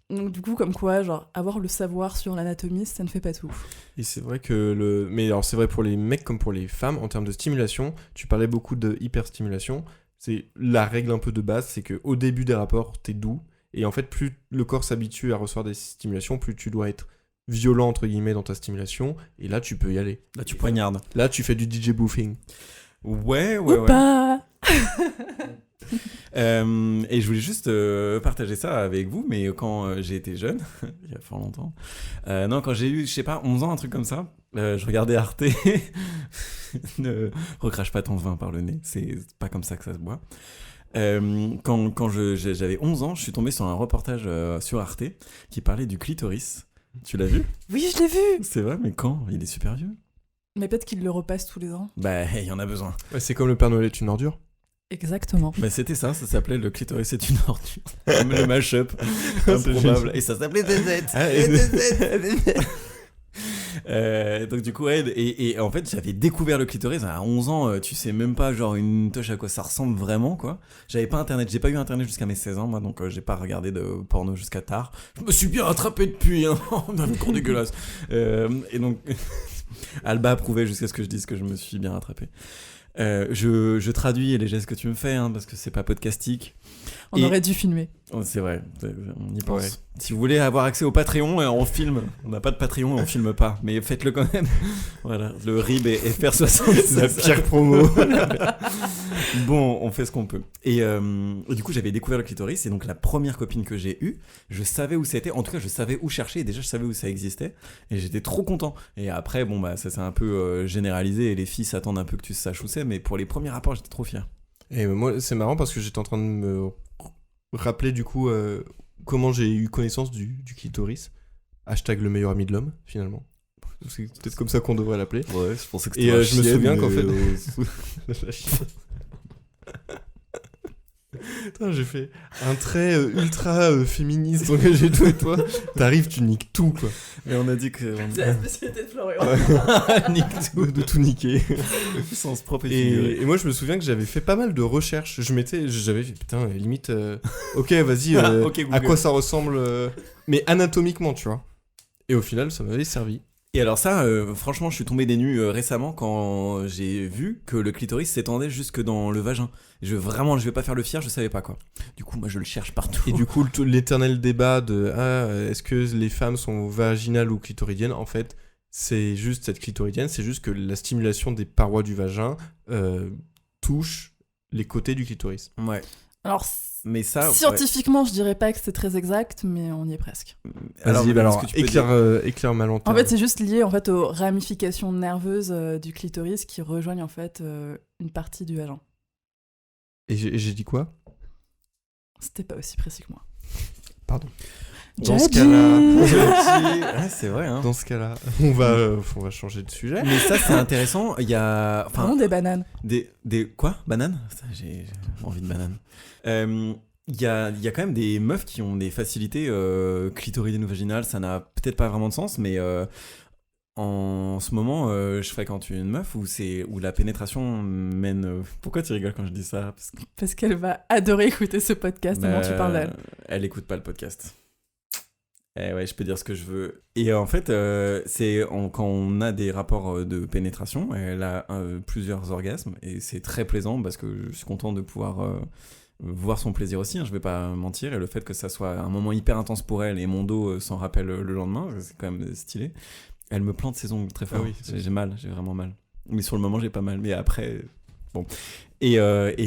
donc du coup comme quoi genre avoir le savoir sur l'anatomie, ça ne fait pas tout. Et c'est vrai que mais alors c'est vrai pour les mecs comme pour les femmes en termes de stimulation, tu parlais beaucoup de hyperstimulation, c'est la règle un peu de base, c'est que au début des rapports, t'es doux. Et en fait, plus le corps s'habitue à recevoir des stimulations, plus tu dois être violent, entre guillemets, dans ta stimulation. Et là, tu peux y aller. Là, tu poignardes. Là, tu fais du DJ boofing. Ouais. Pas. Et je voulais juste partager ça avec vous, mais quand j'ai été jeune, il y a fort longtemps, quand j'ai eu, je sais pas, 11 ans, un truc comme ça, je regardais Arte. Ne recrache pas ton vin par le nez, c'est pas comme ça que ça se boit. Quand j'avais 11 ans, je suis tombé sur un reportage sur Arte qui parlait du clitoris. Tu l'as vu? Oui, je l'ai vu. C'est vrai, mais quand? Il est super vieux. Mais peut-être qu'il le repasse tous les ans. Bah, il y en a besoin. Ouais, c'est comme le Père Noël est une ordure. Exactement. Bah, c'était ça s'appelait Le clitoris est une ordure. Le mash-up. Improbable. Et ça s'appelait DZ. Donc du coup et en fait j'avais découvert le clitoris à 11 ans, tu sais même pas genre une touche à quoi ça ressemble vraiment quoi. J'avais pas internet, j'ai pas eu internet jusqu'à mes 16 ans moi, donc j'ai pas regardé de porno jusqu'à tard. Je me suis bien rattrapé depuis hein, dans une cour dégueulasse. Et donc Alba approuvait jusqu'à ce que je dise que je me suis bien rattrapé. Je traduis les gestes que tu me fais hein, parce que c'est pas podcastique. On aurait dû filmer. Oh, c'est vrai, on y pense. Ouais. Si vous voulez avoir accès au Patreon, on filme. On n'a pas de Patreon et on filme pas, mais faites-le quand même. Voilà, le RIB et FR60. La pire promo. Bon, on fait ce qu'on peut. Et du coup, j'avais découvert le clitoris et donc la première copine que j'ai eue, je savais où c'était. En tout cas, je savais où chercher et déjà, je savais où ça existait. Et j'étais trop content. Et après, bon, bah, ça s'est un peu généralisé et les filles s'attendent un peu que tu saches où c'est. Mais pour les premiers rapports, j'étais trop fier. Et moi, c'est marrant parce que j'étais en train de me rappeler du coup comment j'ai eu connaissance du clitoris. Hashtag le meilleur ami de l'homme, finalement. C'est peut-être comme ça qu'on devrait l'appeler. Ouais, je pensais que c'était Et je me souviens qu'en fait... Putain, j'ai fait un trait ultra féministe engagé toi et toi. T'arrives, tu niques tout quoi. Et on a dit que... C'est la spécialité de Florian. Nique tout. De tout niquer. Sens propre et figuré. Et moi je me souviens que j'avais fait pas mal de recherches. J'avais fait putain limite ok vas-y Ok, à quoi ça ressemble mais anatomiquement tu vois. Et au final ça m'avait servi. Et alors ça, franchement, je suis tombé des nues récemment quand j'ai vu que le clitoris s'étendait jusque dans le vagin. Je vais pas faire le fier, je savais pas quoi. Du coup, moi, je le cherche partout. Et du coup, l'éternel débat de est-ce que les femmes sont vaginales ou clitoridiennes, en fait, c'est juste cette clitoridienne, c'est juste que la stimulation des parois du vagin touche les côtés du clitoris. Ouais. Alors, mais ça, scientifiquement, je dirais pas que c'est très exact, mais on y est presque. Alors éclaire ma lanterne. En fait, c'est juste lié en fait aux ramifications nerveuses du clitoris qui rejoignent en fait une partie du vagin. Et j'ai dit quoi? C'était pas aussi précis que moi. Pardon. Dans ce cas-là, ouais, c'est vrai. Hein. Dans ce cas-là, on va changer de sujet. Mais ça, c'est intéressant. Il y a, Vraiment des bananes. Des quoi? Bananes? J'ai envie de bananes. Il y a quand même des meufs qui ont des facilités clitoridiennes ou vaginales. Ça n'a peut-être pas vraiment de sens, mais En ce moment, je fréquente une meuf où la pénétration mène... Pourquoi tu rigoles quand je dis ça? Parce qu'elle va adorer écouter ce podcast, tellement tu parles d'elle. Elle écoute pas le podcast. Eh ouais, je peux dire ce que je veux. Et en fait, quand on a des rapports de pénétration, elle a plusieurs orgasmes et c'est très plaisant parce que je suis content de pouvoir voir son plaisir aussi, hein, je vais pas mentir. Et le fait que ça soit un moment hyper intense pour elle et mon dos s'en rappelle le lendemain, c'est quand même stylé. Elle me plante ses ongles très fort. Ah oui, j'ai mal, j'ai vraiment mal. Mais sur le moment, j'ai pas mal. Mais après, bon. Et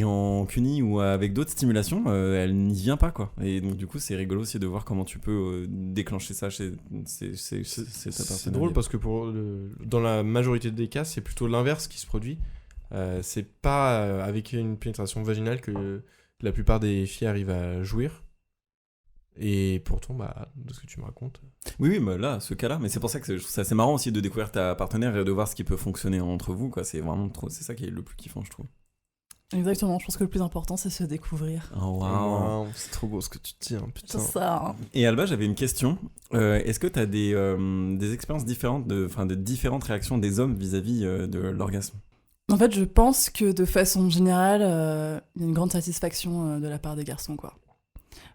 en CUNY ou avec d'autres stimulations, elle n'y vient pas, quoi. Et donc, du coup, c'est rigolo aussi de voir comment tu peux déclencher ça chez ta partenaire. C'est drôle parce que dans la majorité des cas, c'est plutôt l'inverse qui se produit. C'est pas avec une pénétration vaginale que la plupart des filles arrivent à jouir. Et pourtant, de ce que tu me racontes... Oui, mais là, ce cas-là, mais c'est pour ça que je trouve ça assez marrant aussi de découvrir ta partenaire et de voir ce qui peut fonctionner entre vous, quoi. C'est vraiment c'est ça qui est le plus kiffant, je trouve. Exactement, je pense que le plus important, c'est se découvrir. Oh, waouh. C'est trop beau ce que tu dis, hein, putain. C'est ça. Hein. Et Alba, j'avais une question. Est-ce que tu as des expériences différentes, de différentes réactions des hommes vis-à-vis de l'orgasme? En fait, je pense que de façon générale, il y a une grande satisfaction de la part des garçons, quoi.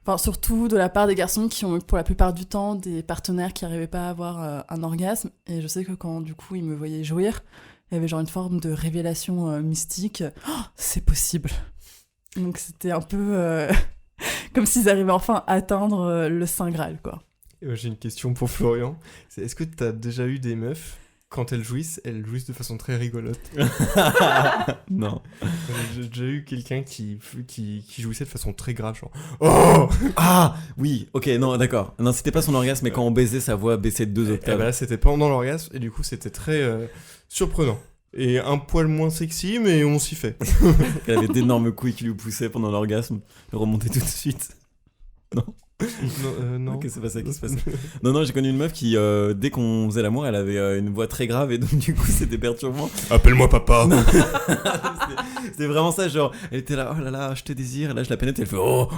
Enfin, surtout de la part des garçons qui ont, pour la plupart du temps, des partenaires qui n'arrivaient pas à avoir un orgasme. Et je sais que quand, du coup, ils me voyaient jouir, il y avait genre une forme de révélation mystique. Oh, c'est possible. Donc c'était un peu comme s'ils arrivaient enfin à atteindre le Saint Graal, quoi. J'ai une question pour Florian. Est-ce que tu as déjà eu des meufs, quand elles jouissent de façon très rigolote? Non. J'ai déjà eu quelqu'un qui jouissait de façon très grave, genre « Oh !» Ah oui, ok, non, d'accord. Non, c'était pas son orgasme, mais quand on baisait, sa voix baissait de 2 octaves. Et là, c'était pendant l'orgasme, et du coup, c'était très surprenant. Et un poil moins sexy, mais on s'y fait. Elle avait d'énormes couilles qui lui poussaient pendant l'orgasme. Elle remontait tout de suite. Non. Non. Ok, c'est pas ça qui se passe. Non, j'ai connu une meuf qui, dès qu'on faisait l'amour, elle avait une voix très grave et donc du coup c'était perturbant. Appelle-moi papa. C'était vraiment ça, genre, elle était là, oh là là, je te désire, et là je la pénètre, elle fait oh.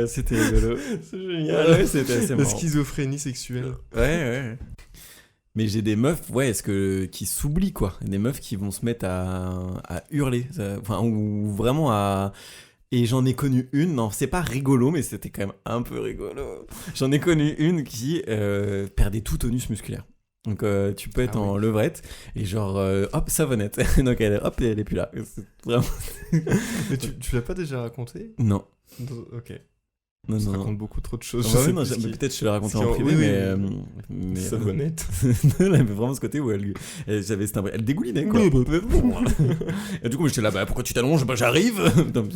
C'était rigolo. C'est génial. Ouais, c'était assez marrant. La schizophrénie sexuelle. Ouais. Mais j'ai des meufs, qui s'oublient, quoi. Des meufs qui vont se mettre à hurler, ou vraiment à... Et j'en ai connu une, non, c'est pas rigolo, mais c'était quand même un peu rigolo. J'en ai connu une qui perdait tout tonus musculaire. Donc tu peux être en levrette et genre, hop, savonnette. Donc elle est plus là. C'est vraiment... Mais tu l'as pas déjà raconté? Non. Ok. Non. raconte beaucoup trop de choses. Peut-être je te l'ai raconté en privé, mais savonnette. Elle avait vraiment ce côté où elle dégoulinait, quoi. Et du coup j'étais là, pourquoi tu t'allonges? J'arrive.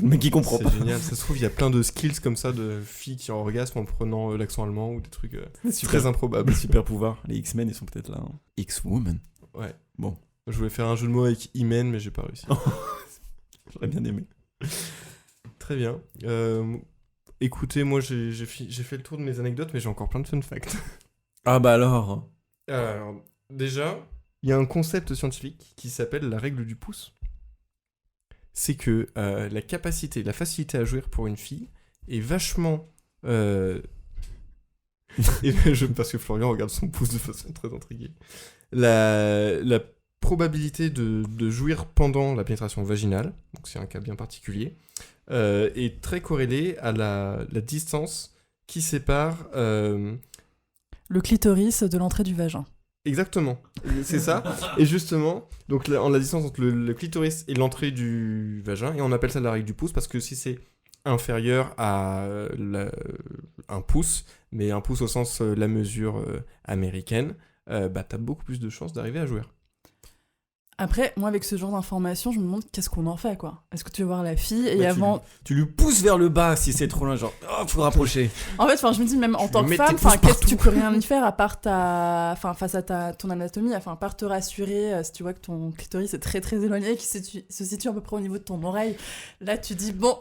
Mais qui comprend pas. C'est génial. Ça se trouve il y a plein de skills comme ça de filles qui ont orgasme en prenant l'accent allemand ou des trucs très improbables. Super pouvoir. Les X-Men ils sont peut-être là. Hein. X-Woman. Ouais. Bon. Je voulais faire un jeu de mots avec Imen mais j'ai pas réussi. J'aurais bien aimé. Très bien. Écoutez, moi j'ai fait le tour de mes anecdotes, mais j'ai encore plein de fun facts. Ah bah alors. Alors, déjà, il y a un concept scientifique qui s'appelle la règle du pouce. C'est que la facilité à jouir pour une fille est vachement... parce que Florian regarde son pouce de façon très intriguée. La probabilité de jouir pendant la pénétration vaginale, donc c'est un cas bien particulier, est très corrélée à la distance qui sépare... Le clitoris de l'entrée du vagin. Exactement, c'est ça. Et justement, donc la distance entre le clitoris et l'entrée du vagin, et on appelle ça la règle du pouce, parce que si c'est inférieur à un pouce, mais un pouce au sens la mesure américaine, t'as beaucoup plus de chances d'arriver à jouir. Après, moi, avec ce genre d'informations, je me demande qu'est-ce qu'on en fait, quoi. Est-ce que tu veux voir la fille et avant... Tu lui pousses vers le bas si c'est trop loin, genre, faut rapprocher. En fait, je me dis, même en tant que femme, qu'est-ce que tu peux rien y faire à part face à ton anatomie, à part te rassurer, si tu vois que ton clitoris est très très éloigné, qui se situe à peu près au niveau de ton oreille. Là, tu dis, bon,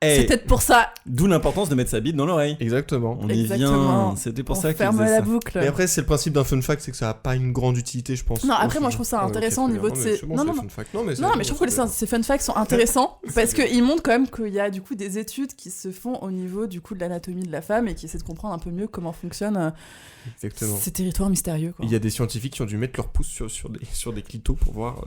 C'est peut-être pour ça. D'où l'importance de mettre sa bite dans l'oreille. Exactement. On y Exactement. vient. C'était pour On ça qu'il ferme faisait la ça. boucle. Mais après, c'est le principe d'un fun fact, c'est que ça a pas une grande utilité, je pense. Non, après, Au moi, final. je trouve ça Ah, ok, intéressant au très niveau bien. de Non, mais ces. c'est bon, Non, c'est non, les non. fun facts. Non, mais Non, mais je trouve que ces fun facts sont intéressants parce qu'ils montrent quand même qu'il y a du coup des études qui se font au niveau du coup de l'anatomie de la femme et qui essaient de comprendre un peu mieux comment fonctionnent Exactement. ces territoires mystérieux. Quoi. Il y a des scientifiques qui ont dû mettre leur pouce sur des clitos pour voir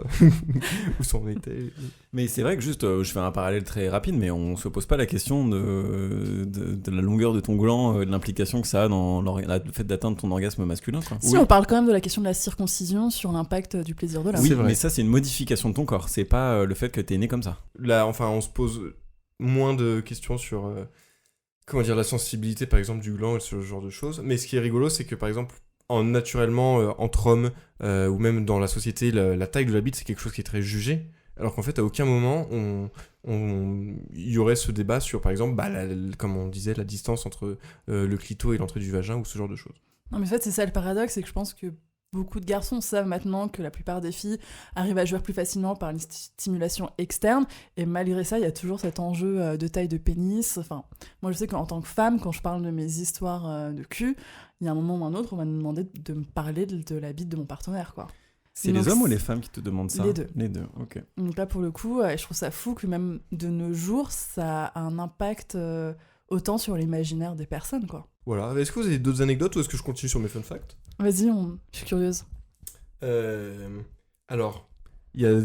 où ça en était. Mais c'est vrai que juste, je fais un parallèle très rapide, mais on se pose pas la question de la longueur de ton gland, de l'implication que ça a dans le fait d'atteindre ton orgasme masculin. Quoi. Si on parle quand même de la question de la circoncision sur l'impact du plaisir de l'homme. Oui, C'est vrai. mais ça c'est une modification de ton corps, c'est pas le fait que t'es né comme ça. Là, enfin, on se pose moins de questions sur comment dire la sensibilité, par exemple, du gland et ce genre de choses. Mais ce qui est rigolo, c'est que par exemple, naturellement, entre hommes ou même dans la société, la taille de la bite, c'est quelque chose qui est très jugé. Alors qu'en fait, à aucun moment, il y aurait ce débat sur, par exemple, comme on disait, la distance entre le clito et l'entrée du vagin ou ce genre de choses. Non, mais en fait, c'est ça le paradoxe, c'est que je pense que beaucoup de garçons savent maintenant que la plupart des filles arrivent à jouer plus facilement par une stimulation externe, et malgré ça, il y a toujours cet enjeu de taille de pénis. Enfin, moi, je sais qu'en tant que femme, quand je parle de mes histoires de cul, il y a un moment ou un autre, on m'a demandé de me parler de la bite de mon partenaire, quoi. C'est Donc, les hommes ou les femmes qui te demandent ça? Les deux. Les deux, ok. Donc là, pour le coup, je trouve ça fou que même de nos jours, ça a un impact autant sur l'imaginaire des personnes, quoi. Voilà. Est-ce que vous avez d'autres anecdotes ou est-ce que je continue sur mes fun facts? Vas-y, je suis curieuse. Alors, il y a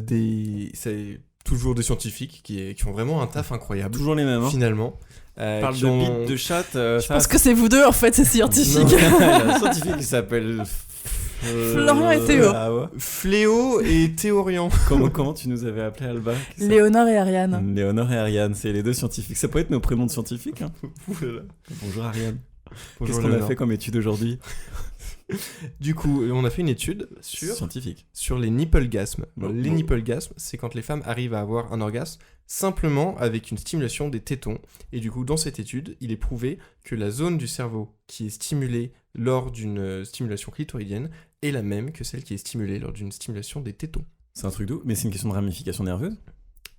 c'est toujours des scientifiques qui font vraiment un taf incroyable. Toujours les mêmes, hein. Finalement. Parle qui de ont- bite, de chatte, Je pense que c'est vous deux, en fait, c'est scientifique. Il y a un scientifique qui s'appelle... Florian et Théo. Ah ouais. Fléau et Théorian. Comment tu nous avais appelé, Alba? Léonore et Ariane. Léonore et Ariane, c'est les deux scientifiques. Ça peut être nos prénoms de scientifiques. Hein. Oulala. Bonjour Ariane. Bonjour, Qu'est-ce qu'on a Léonore. fait comme étude aujourd'hui? Du coup, on a fait une étude Scientifique. sur les nipplegasmes. Bon, Les bon. nipplegasmes, c'est quand les femmes arrivent à avoir un orgasme simplement avec une stimulation des tétons. Et du coup, dans cette étude, il est prouvé que la zone du cerveau qui est stimulée lors d'une stimulation clitoridienne est la même que celle qui est stimulée lors d'une stimulation des tétons. C'est un truc d'où? Mais c'est une question de ramification nerveuse?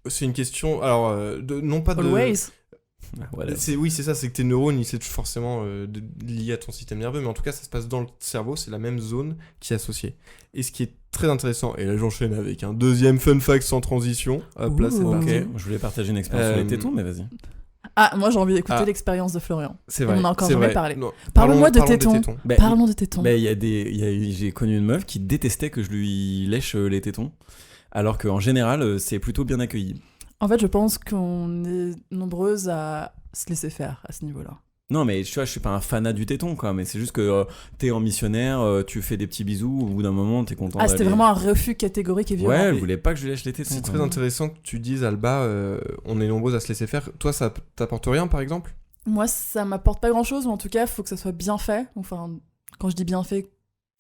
C'est une question, alors, non pas de... Always. Ah, voilà. Oui, c'est ça, c'est que tes neurones, ils sont forcément liés à ton système nerveux, mais en tout cas, ça se passe dans le cerveau, c'est la même zone qui est associée. Et ce qui est très intéressant, et là j'enchaîne avec un deuxième fun fact sans transition. Hop là, c'est Ouh. parti. Ok, je voulais partager une expérience sur les tétons, mais vas-y. Ah, moi j'ai envie d'écouter Ah. l'expérience de Florian. C'est On vrai. en a encore c'est jamais vrai. parlé. Non, Parlons-moi de parlons des tétons. Bah, Parlons de tétons. bah, j'ai connu une meuf qui détestait que je lui lèche les tétons, alors qu'en général, c'est plutôt bien accueilli. En fait, je pense qu'on est nombreuses à se laisser faire à ce niveau-là. Non, mais tu vois, je suis pas un fanat du téton, quoi, mais c'est juste que t'es en missionnaire, tu fais des petits bisous, au bout d'un moment, t'es content Ah, c'était d'aller- vraiment un refus catégorique et violent. Ouais, elle Et- voulait pas que je lui lèche les tétons. C'est quoi. très intéressant que tu dises, Alba, on est nombreux à se laisser faire. Toi, ça t'apporte rien, par exemple? Moi, ça m'apporte pas grand-chose, mais en tout cas, il faut que ça soit bien fait. Enfin, quand je dis bien fait,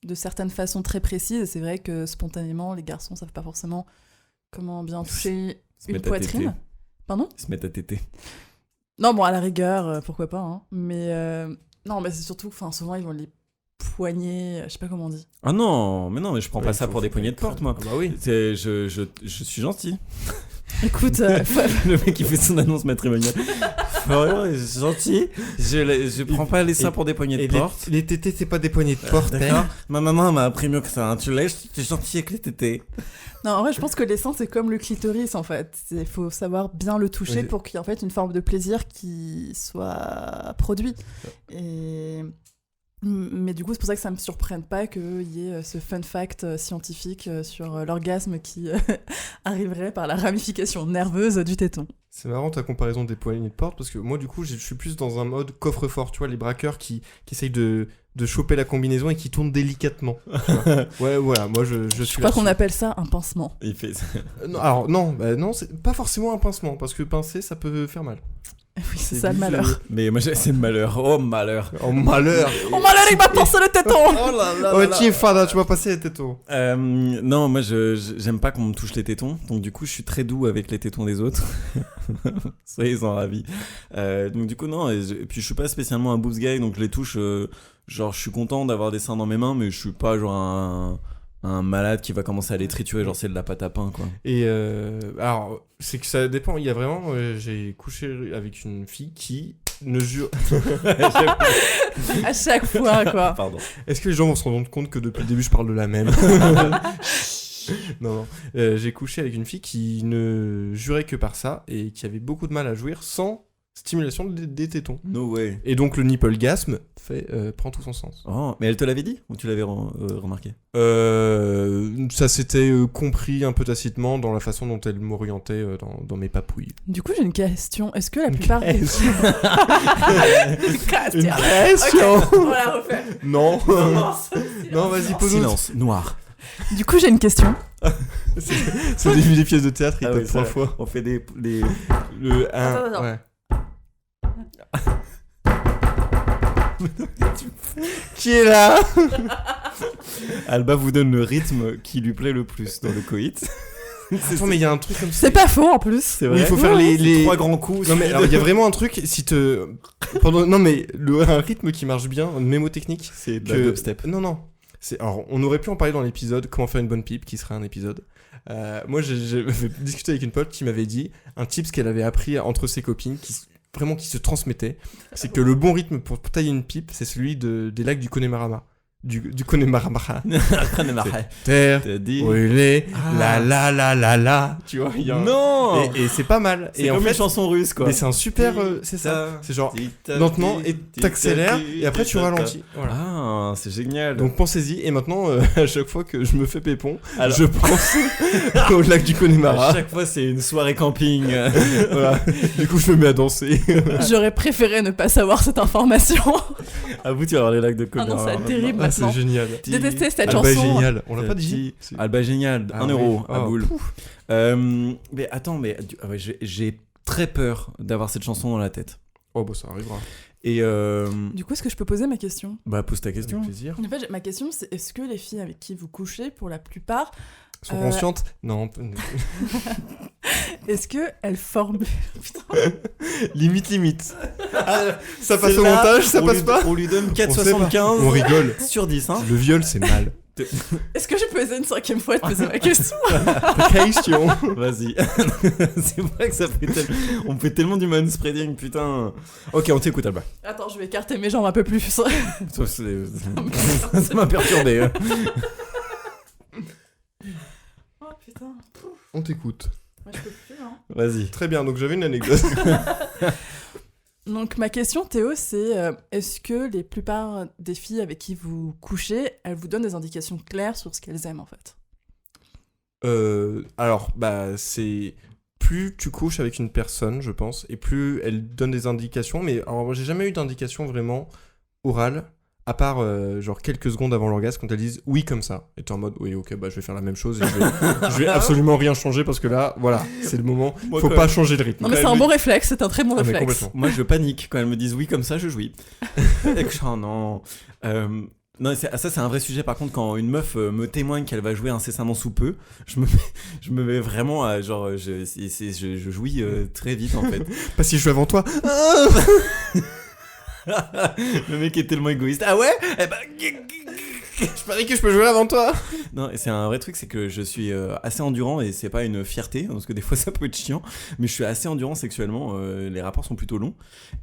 de certaines façons très précises, et c'est vrai que spontanément, les garçons savent pas forcément comment bien toucher Se une mettre à téter. poitrine. Pardon? Ils se mettent à téter. Non, bon, à la rigueur, pourquoi pas, hein. Mais non, mais c'est surtout, enfin, souvent, ils vont les poigner, je sais pas comment on dit. Ah non, mais je prends pas Ouais, ça faut- pour des faut poignées de pas porte, moi. Ah bah oui. Je suis gentil. Écoute, Le mec qui fait son annonce matrimoniale. Florian est gentil. Je prends pas les seins pour des poignées de Et porte. les tétés, c'est pas des poignées de porte, D'accord. hein. Ma maman m'a appris mieux que ça. Hein. Tu lèches, tu es gentil avec les tétés. non, en vrai, je pense que les seins, c'est comme le clitoris, en fait. Il faut savoir bien le toucher Ouais. pour qu'il y ait en fait une forme de plaisir qui soit produit. Et... Mais du coup, c'est pour ça que ça me surprenne pas qu'il y ait ce fun fact scientifique sur l'orgasme qui arriverait par la ramification nerveuse du téton. C'est marrant ta comparaison des poignées de porte parce que moi du coup je suis plus dans un mode coffre-fort, tu vois, les braqueurs qui essayent de choper la combinaison et qui tournent délicatement. tu vois. Ouais, voilà, moi je Je suis crois qu'on là-dessus. appelle ça un pincement. Il fait ça. Non, alors non, c'est pas forcément un pincement parce que pincer ça peut faire mal. Oui, c'est ça le visuel. malheur. Mais moi, c'est le malheur. Oh, malheur. Oh malheur. Oh malheur, il m'a pincé le téton. Oh là là Oh tiens Fada, tu vas passer les tétons. Non, moi j'aime pas qu'on me touche les tétons, donc du coup je suis très doux avec les tétons des autres. Soyez-en ravis. Donc du coup non, et puis je suis pas spécialement un boobs guy, donc je les touche, genre je suis content d'avoir des seins dans mes mains, mais je suis pas genre un malade qui va commencer à les triturer, genre c'est de la pâte à pain, quoi. Et alors, c'est que ça dépend. Il y a vraiment. J'ai couché avec une fille qui ne jure. À chaque fois, quoi. Pardon. Est-ce que les gens vont se rendre compte que depuis le début je parle de la même? Non. J'ai couché avec une fille qui ne jurait que par ça et qui avait beaucoup de mal à jouir sans stimulation des tétons. No way. Et donc le nipplegasme prend tout son sens. Oh, mais elle te l'avait dit ou tu l'avais remarqué? Ça s'était compris un peu tacitement dans la façon dont elle m'orientait dans mes papouilles. Du coup, j'ai une question. Est-ce que la plupart des... Une question. question. Ok, on la refait. Non. Silence. Non, vas-y, pose-nous. Silence, noir. Du coup, j'ai une question. C'est des pièces de théâtre, il Ah tape oui, 3 ça, fois. on fait des... Le 1, Attends. ouais. Qui est là? Alba vous donne le rythme qui lui plaît le plus dans le coït. Attends, mais il y a un truc comme ça. C'est pas faux, en plus. C'est Oui, vrai. il faut faire les 3 grands coups. Non mais alors il y a vraiment un truc non mais un rythme qui marche bien, une mémotechnique, c'est de que la dubstep. non. Alors on aurait pu en parler dans l'épisode comment faire une bonne pipe qui serait un épisode. Moi j'ai discuté avec une pote qui m'avait dit un tips qu'elle avait appris entre ses copines qui se transmettait, c'est que le bon rythme pour tailler une pipe, c'est celui des lacs du Connemara. Du Connemara. Terre T'as dit. brûlée, Ah. la, tu vois, il y a un- Non. et c'est pas mal. C'est Et en comme fait, une chanson russe, quoi. mais c'est un super c'est ça. C'est genre lentement et t'accélères et après tu ralentis. Voilà. Ah, c'est génial. Donc pensez-y et maintenant à chaque fois que je me fais pépon, Alors- je pense au lac du à Connemara. chaque fois, c'est une soirée camping. Voilà. Du coup je me mets à danser. J'aurais préféré ne pas savoir cette information. À vous, tu vas voir les lacs de Ah non, Connemara. c'est terrible. Ah, c'est maintenant. génial. Détesté cette Alba est chanson. génial. On l'a pas dit. Alba génial, Ah 1 oui. euro à Oh, boule. Mais attends, j'ai très peur d'avoir cette chanson dans la tête. Oh bah ça arrivera. Et Du coup, est-ce que je peux poser ma question? bah pose ta question. Avec plaisir. En fait, ma question, c'est est-ce que les filles avec qui vous couchez, pour la plupart, Sont conscientes? Non. est-ce qu'elles forment... Limite. Ah, ça passe C'est au là, montage, ça on passe lui- pas? On lui donne On sait pas. 4,75. On rigole. Sur 10, hein. Le viol c'est mal. Est-ce que je peux essayer une 5e fois de poser ma question? Question. Vas-y. C'est vrai que ça fait on fait tellement du manspreading, putain. Ok, on t'écoute, Alba. Attends, je vais écarter mes jambes un peu plus. Ça m'a perturbé. Oh putain. On t'écoute. Moi, je peux plus, hein. Vas-y. Très bien, donc j'avais une anecdote. Donc ma question Théo, c'est est-ce que les plupart des filles avec qui vous couchez, elles vous donnent des indications claires sur ce qu'elles aiment en fait? Alors, bah, c'est... Plus tu couches avec une personne, je pense, et plus elle donne des indications, mais alors, moi, j'ai jamais eu d'indication vraiment orale, à part genre quelques secondes avant l'orgasme, quand elles disent oui comme ça. Et t'es en mode, oui, ok, bah je vais faire la même chose, et je vais absolument rien changer, parce que là, voilà, c'est le moment, Moi, faut quand pas même. changer de rythme. Non mais c'est un bon réflexe, c'est un très bon Ah, mais réflexe. complètement. Moi, je panique quand elles me disent oui comme ça, je jouis. Et que, oh non. Non, ça c'est un vrai sujet. Par contre, quand une meuf me témoigne qu'elle va jouer incessamment sous peu, je me mets vraiment à genre je jouis très vite en fait. Pas si je joue avant toi. Le mec est tellement égoïste. Ah ouais? Eh ben, Je parie que je peux jouer avant toi. non, et c'est un vrai truc, c'est que je suis assez endurant et c'est pas une fierté parce que des fois ça peut être chiant, mais je suis assez endurant sexuellement. Les rapports sont plutôt longs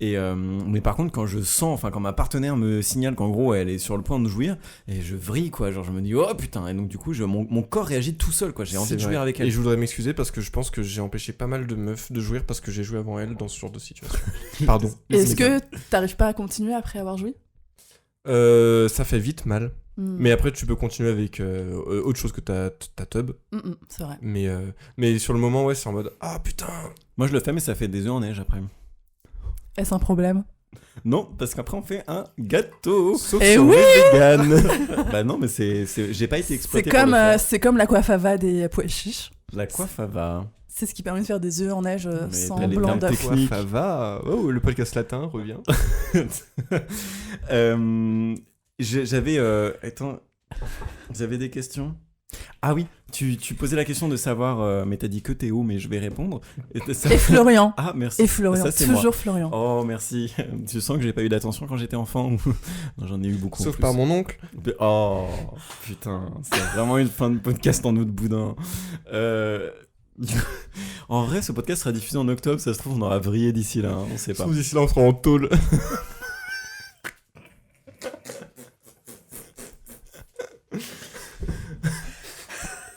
et mais par contre quand je sens, enfin quand ma partenaire me signale qu'en gros elle est sur le point de jouir, et je vrille quoi, genre je me dis oh putain, et donc du coup mon corps réagit tout seul quoi, j'ai envie de jouer avec elle. Et je voudrais m'excuser parce que je pense que j'ai empêché pas mal de meufs de jouir parce que j'ai joué avant elle dans ce genre de situation. Pardon. Est-ce que t'arrives pas à continuer après avoir joué? Ça fait vite mal. Mais après, tu peux continuer avec autre chose que ta tub. C'est vrai. Mais sur le moment, ouais, c'est en mode ah putain. Moi je le fais mais ça fait des œufs en neige après. Est-ce un problème? Non, parce qu'après on fait un gâteau. Sauf Eh si on oui est vegan. Bah non, mais j'ai pas été exploité. C'est comme la coiffe à va des pois chiches. La coiffe va. C'est ce qui permet de faire des œufs en neige Mais sans t'as les blanc termes d'œuf. techniques. Ça va. Oh, le podcast latin revient. J'avais. Attends. J'avais des questions. Ah oui, tu posais la question de savoir, mais t'as dit que Théo, mais je vais répondre. Et Florian. Ah, merci. Et Florian, Ça, c'est toujours moi. Florian. Oh, merci. Tu sens que j'ai pas eu d'attention quand j'étais enfant ou... Non, j'en ai eu beaucoup. Sauf en plus. par mon oncle. Oh, putain, c'est vraiment une fin de podcast en eau de boudin. En vrai, ce podcast sera diffusé en octobre, ça se trouve, on aura vrillé d'ici là, hein, on sait pas. Sauf d'ici là, on sera en tôle.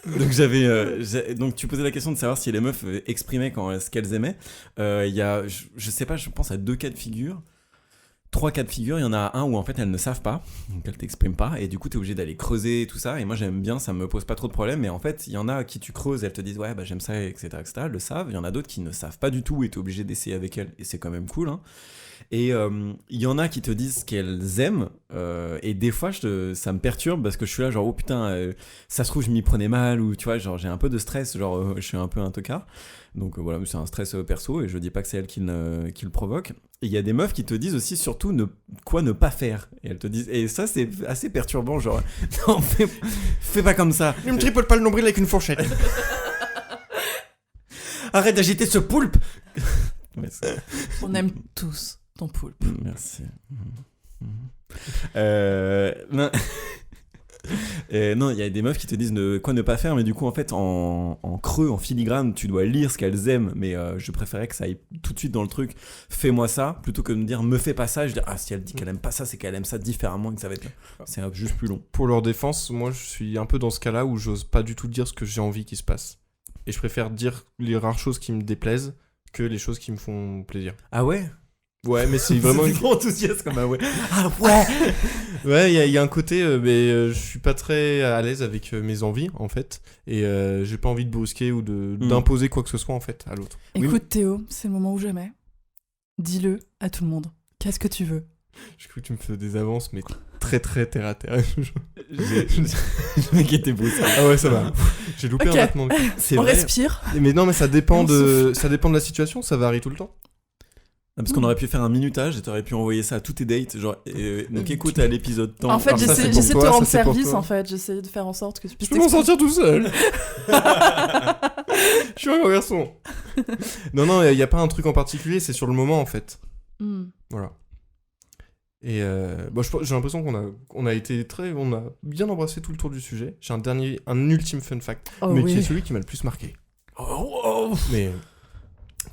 Donc donc tu posais la question de savoir si les meufs exprimaient ce qu'elles aimaient. Il y a, je sais pas, je pense à 2 cas de figure. 3 cas de figure, il y en a un où en fait elles ne savent pas, donc elles t'expriment pas, et du coup t'es obligé d'aller creuser tout ça, et moi j'aime bien, ça me pose pas trop de problème, mais en fait il y en a qui tu creuses, elles te disent ouais bah j'aime ça, etc., etc., elles le savent, il y en a d'autres qui ne savent pas du tout, et t'es obligé d'essayer avec elles, et c'est quand même cool, hein. Et il y en a qui te disent ce qu'elles aiment, et des fois ça me perturbe parce que je suis là genre oh putain, ça se trouve je m'y prenais mal, ou tu vois genre j'ai un peu de stress, genre je suis un peu un tocard. Donc voilà, c'est un stress perso et je dis pas que c'est elle qui le provoque. Et il y a des meufs qui te disent aussi surtout quoi ne pas faire. Et elles te disent, et ça c'est assez perturbant, genre non fais pas comme ça. Ne me tripote pas le nombril avec une fourchette. Arrête d'agiter ce poulpe. Ouais, On aime tous ton poulpe. Merci. Non. Non, il y a des meufs qui te disent quoi ne pas faire, mais du coup en fait en creux, en filigrane, tu dois lire ce qu'elles aiment, mais je préférais que ça aille tout de suite dans le truc, fais-moi ça, plutôt que de me dire me fais pas ça, je dis ah si elle dit qu'elle aime pas ça, c'est qu'elle aime ça différemment et que ça va être c'est juste plus long. Pour leur défense, moi je suis un peu dans ce cas-là où j'ose pas du tout dire ce que j'ai envie qu'il se passe. Et je préfère dire les rares choses qui me déplaisent que les choses qui me font plaisir. Ah ouais? Ouais, mais c'est vraiment une grande enthousiasme comme ah ouais. Ah ouais. Ouais, il y a un côté, je suis pas très à l'aise avec mes envies en fait, et j'ai pas envie de brusquer ou d'imposer quoi que ce soit en fait à l'autre. Écoute Théo, c'est le moment ou jamais. Dis-le à tout le monde. Qu'est-ce que tu veux? J'ai cru que tu me faisais des avances, mais très très terre à terre. Le mec était beau ça. Ah ouais, ça va. J'ai loupé un battement. C'est On vrai. respire. Mais non, mais ça dépend de la situation, ça varie tout le temps. Parce qu'on aurait pu faire un minutage et t'aurais pu envoyer ça à tous tes dates, genre, donc écoute à l'épisode temps. En fait, Alors ça, j'essaie c'est de pour te toi, rendre ça, c'est pour service toi. en fait. J'essaie de faire en sorte que tu Je puisses peux m'en sortir tout seul. Je suis un grand garçon. Non, il n'y a pas un truc en particulier, c'est sur le moment en fait. Voilà. Et j'ai l'impression qu'on a bien embrassé tout le tour du sujet. J'ai un ultime fun fact, mais qui est celui qui m'a le plus marqué. Mais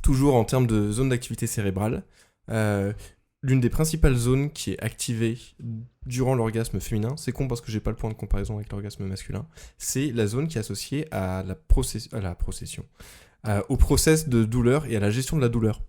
toujours en termes de zone d'activité cérébrale, l'une des principales zones qui est activée durant l'orgasme féminin, c'est con parce que j'ai pas le point de comparaison avec l'orgasme masculin, c'est la zone qui est associée à au process de douleur et à la gestion de la douleur.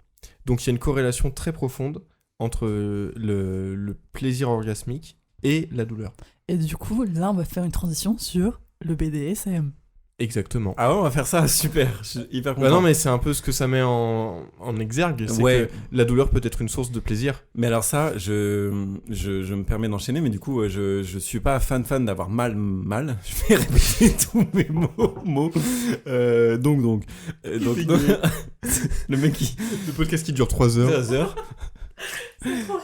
Donc il y a une corrélation très profonde entre le plaisir orgasmique et la douleur. Et du coup, là, on va faire une transition sur le BDSM. Exactement. Ah ouais, on va faire ça, super, je suis hyper content. Bah non, mais c'est un peu ce que ça met en exergue, c'est ouais. que la douleur peut être une source de plaisir. Mais alors ça, je me permets d'enchaîner, mais du coup, je suis pas fan d'avoir mal. Je vais répéter tous mes mots. Donc. Le mec qui... Le podcast qui dure 3 heures. 3 heures.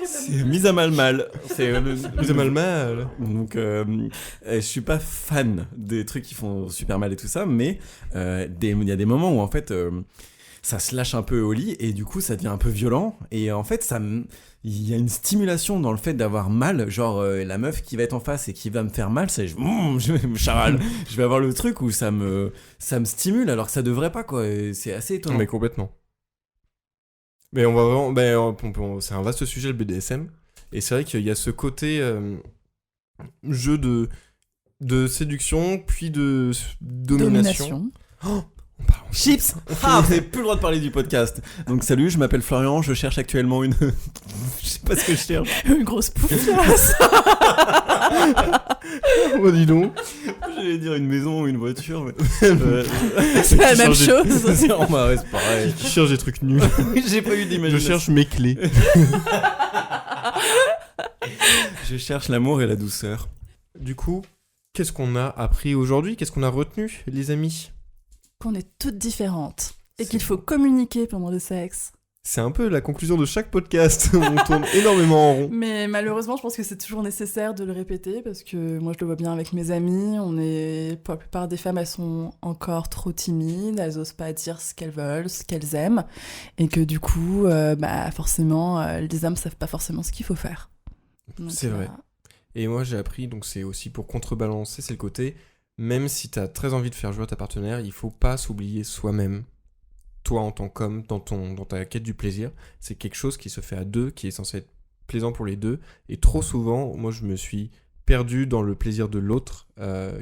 C'est mise à mal. C'est mise à mal. Donc, je suis pas fan des trucs qui font super mal et tout ça, mais il y a des moments où en fait ça se lâche un peu au lit et du coup ça devient un peu violent et en fait il y a une stimulation dans le fait d'avoir mal, genre la meuf qui va être en face et qui va me faire mal, c'est je vais avoir le truc où ça me stimule alors que ça devrait pas quoi, et c'est assez étonnant. Mais complètement. Mais on va vraiment, c'est un vaste sujet le BDSM, et c'est vrai qu'il y a ce côté jeu de séduction, puis de domination. Oh, chips. Ah, vous n'avez plus le droit de parler du podcast. Donc salut, je m'appelle Florian, je cherche actuellement une... je sais pas ce que je cherche. Une grosse poufiasse. Oh, dis donc. J'allais dire une maison ou une voiture, mais... c'est la même chose. C'est pareil. Je cherche des trucs nuls. J'ai pas eu d'imagination. Je cherche mes clés. Je cherche l'amour et la douceur. Du coup, qu'est-ce qu'on a appris aujourd'hui? Qu'est-ce qu'on a retenu, les amis? Qu'on est toutes différentes et qu'il faut communiquer pendant le sexe. C'est un peu la conclusion de chaque podcast. On tourne énormément en rond. Mais malheureusement, je pense que c'est toujours nécessaire de le répéter parce que moi, je le vois bien avec mes amis. Pour la plupart des femmes, elles sont encore trop timides. Elles osent pas dire ce qu'elles veulent, ce qu'elles aiment. Et que du coup, forcément, les hommes savent pas forcément ce qu'il faut faire. Donc, c'est vrai. Et moi, j'ai appris, donc c'est aussi pour contrebalancer, c'est le côté, même si t'as très envie de faire jouer ta partenaire, il faut pas s'oublier soi-même. Toi en tant qu'homme, dans ta quête du plaisir, c'est quelque chose qui se fait à deux, qui est censé être plaisant pour les deux. Et trop souvent, moi je me suis perdu dans le plaisir de l'autre,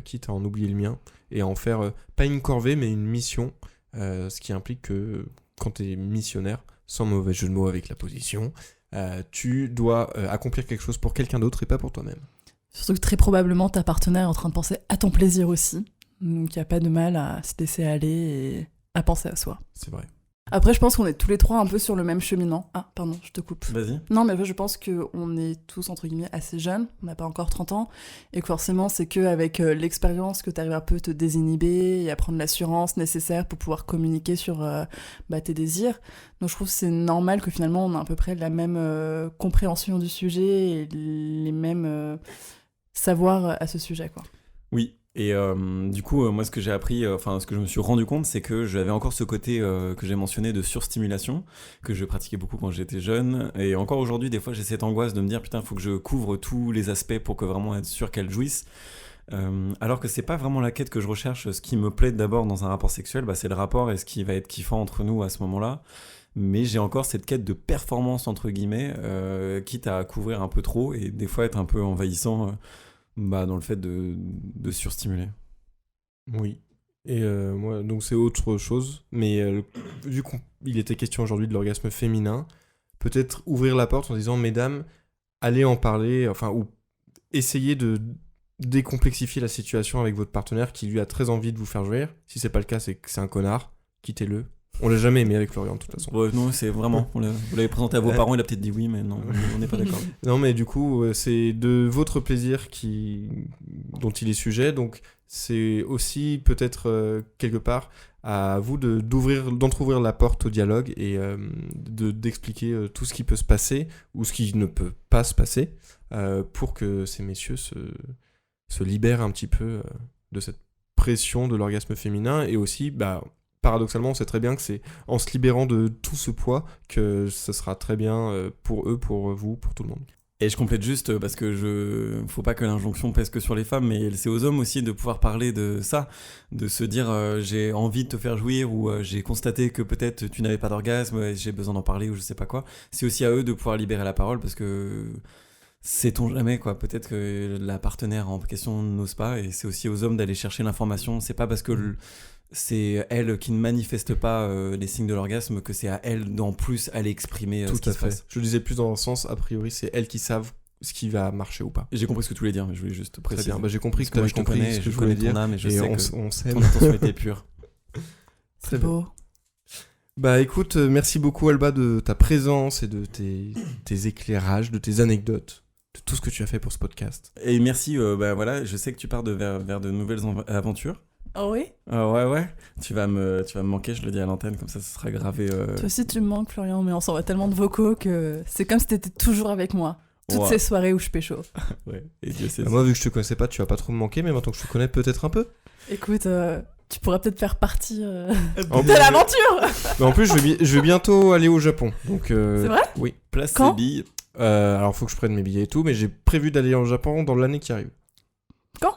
quitte à en oublier le mien, et à en faire pas une corvée, mais une mission, ce qui implique que quand t'es missionnaire, sans mauvais jeu de mots avec la position, tu dois accomplir quelque chose pour quelqu'un d'autre et pas pour toi-même. Surtout que très probablement ta partenaire est en train de penser à ton plaisir aussi. Donc il n'y a pas de mal à se laisser aller et à penser à soi. C'est vrai. Après, je pense qu'on est tous les trois un peu sur le même cheminement. Ah, pardon, je te coupe. Vas-y. Non, mais je pense qu'on est tous, entre guillemets, assez jeunes. On n'a pas encore 30 ans. Et que forcément, c'est qu'avec l'expérience que tu arrives un peu à te désinhiber et à prendre l'assurance nécessaire pour pouvoir communiquer sur tes désirs. Donc je trouve que c'est normal que finalement, on a à peu près la même compréhension du sujet et les mêmes savoirs à ce sujet, quoi. Oui. Et du coup, moi, ce que j'ai appris, ce que je me suis rendu compte, c'est que j'avais encore ce côté que j'ai mentionné de surstimulation, que je pratiquais beaucoup quand j'étais jeune. Et encore aujourd'hui, des fois, j'ai cette angoisse de me dire, putain, il faut que je couvre tous les aspects pour que vraiment être sûr qu'elle jouisse. Alors que c'est pas vraiment la quête que je recherche. Ce qui me plaît d'abord dans un rapport sexuel, c'est le rapport et ce qui va être kiffant entre nous à ce moment-là. Mais j'ai encore cette quête de performance, entre guillemets, quitte à couvrir un peu trop et des fois être un peu envahissant. Dans le fait de surstimuler. Oui. Et moi, donc c'est autre chose. Mais vu qu'il était question aujourd'hui de l'orgasme féminin, peut-être ouvrir la porte en disant, mesdames, allez en parler, ou essayez de décomplexifier la situation avec votre partenaire qui lui a très envie de vous faire jouir. Si c'est pas le cas, c'est que c'est un connard. Quittez-le. On l'a jamais aimé avec Florian, de toute façon. Ouais, non, c'est vraiment. Vous l'avez présenté à vos parents, il a peut-être dit oui, mais non, on n'est pas d'accord. Non, mais du coup, c'est de votre plaisir dont il est sujet. Donc, c'est aussi peut-être quelque part à vous d'entrouvrir la porte au dialogue et d'expliquer tout ce qui peut se passer ou ce qui ne peut pas se passer pour que ces messieurs se libèrent un petit peu de cette pression de l'orgasme féminin et aussi, paradoxalement, on sait très bien que c'est en se libérant de tout ce poids que ça sera très bien pour eux, pour vous, pour tout le monde. Et je complète juste parce que faut pas que l'injonction pèse que sur les femmes, mais c'est aux hommes aussi de pouvoir parler de ça, de se dire j'ai envie de te faire jouir ou j'ai constaté que peut-être tu n'avais pas d'orgasme et j'ai besoin d'en parler ou je sais pas quoi. C'est aussi à eux de pouvoir libérer la parole parce que sait-on jamais quoi, peut-être que la partenaire en question n'ose pas et c'est aussi aux hommes d'aller chercher l'information. C'est pas parce que c'est elle qui ne manifeste pas les signes de l'orgasme que c'est à elle d'en plus aller exprimer ce qui se passe. Je disais plus dans le sens, a priori, c'est elles qui savent ce qui va marcher ou pas. J'ai compris ce que tu voulais dire, mais je voulais juste préciser. Très bien, j'ai compris que tu avais compris ce que je voulais dire. Ton âme et je sais que on ton intention était pure. Très beau. Écoute, merci beaucoup Alba de ta présence et de tes éclairages, de tes anecdotes, de tout ce que tu as fait pour ce podcast. Et merci, je sais que tu pars vers de nouvelles aventures. Oh oui. Ouais. Tu vas me manquer, je le dis à l'antenne, comme ça ce sera gravé. Toi aussi tu me manques, Florian, mais on s'envoie tellement de vocaux que c'est comme si t'étais toujours avec moi. Toutes ces soirées où je pécho. Ouais, et Dieu sait. Moi, vu que je te connaissais pas, tu vas pas trop me manquer, mais maintenant que je te connais peut-être un peu. Écoute, tu pourras peut-être faire partie de l'aventure. Mais en plus, je vais bientôt aller au Japon. Donc, c'est vrai ? Oui. Place les billes. Alors, faut que je prenne mes billets et tout, mais j'ai prévu d'aller au Japon dans l'année qui arrive. Quand ?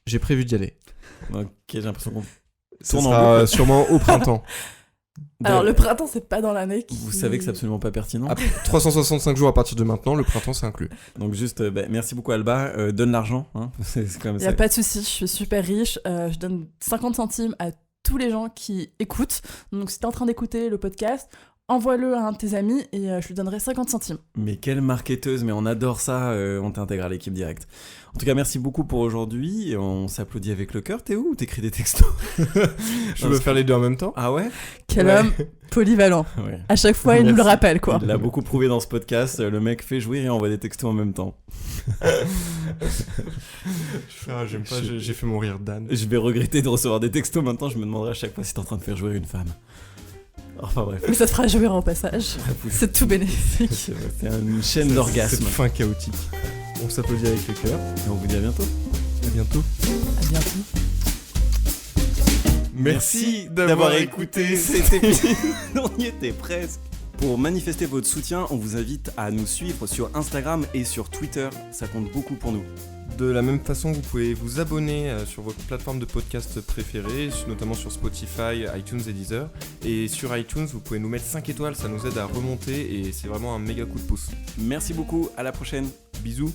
J'ai prévu d'y aller. Ok, j'ai l'impression qu'on tourne en boucle. Sûrement au printemps. Alors le printemps c'est pas dans l'année Vous savez que c'est absolument pas pertinent. 365 jours à partir de maintenant, le printemps c'est inclus. Donc juste, merci beaucoup Alba, donne l'argent. Hein. C'est comme ça. Y a pas de souci, je suis super riche, je donne 50 centimes à tous les gens qui écoutent. Donc si t'es en train d'écouter le podcast, envoie-le à un de tes amis et je lui donnerai 50 centimes. Mais quelle marketeuse, mais on adore ça, on t'intègre à l'équipe directe. En tout cas, merci beaucoup pour aujourd'hui. On s'applaudit avec le cœur. T'es où? T'écris des textos? Je veux faire les deux en même temps. Ah ouais? Quel homme polyvalent. Ouais. À chaque fois, il nous le rappelle, quoi. Il l'a beaucoup prouvé dans ce podcast. Le mec fait jouir et envoie des textos en même temps. J'aime pas, j'ai fait mourir Dan. Je vais regretter de recevoir des textos maintenant. Je me demanderai à chaque fois si t'es en train de faire jouir une femme. Enfin bref. Mais ça te fera jouir en passage. C'est tout bénéfique. C'est une chaîne d'orgasme. Cette fin chaotique. On s'applaudit avec le cœur. Et on vous dit à bientôt. À bientôt. À bientôt. Merci d'avoir écouté cet épisode. On y était presque. Pour manifester votre soutien, on vous invite à nous suivre sur Instagram et sur Twitter. Ça compte beaucoup pour nous. De la même façon, vous pouvez vous abonner sur votre plateforme de podcast préférée, notamment sur Spotify, iTunes et Deezer. Et sur iTunes, vous pouvez nous mettre 5 étoiles, ça nous aide à remonter et c'est vraiment un méga coup de pouce. Merci beaucoup, à la prochaine. Bisous.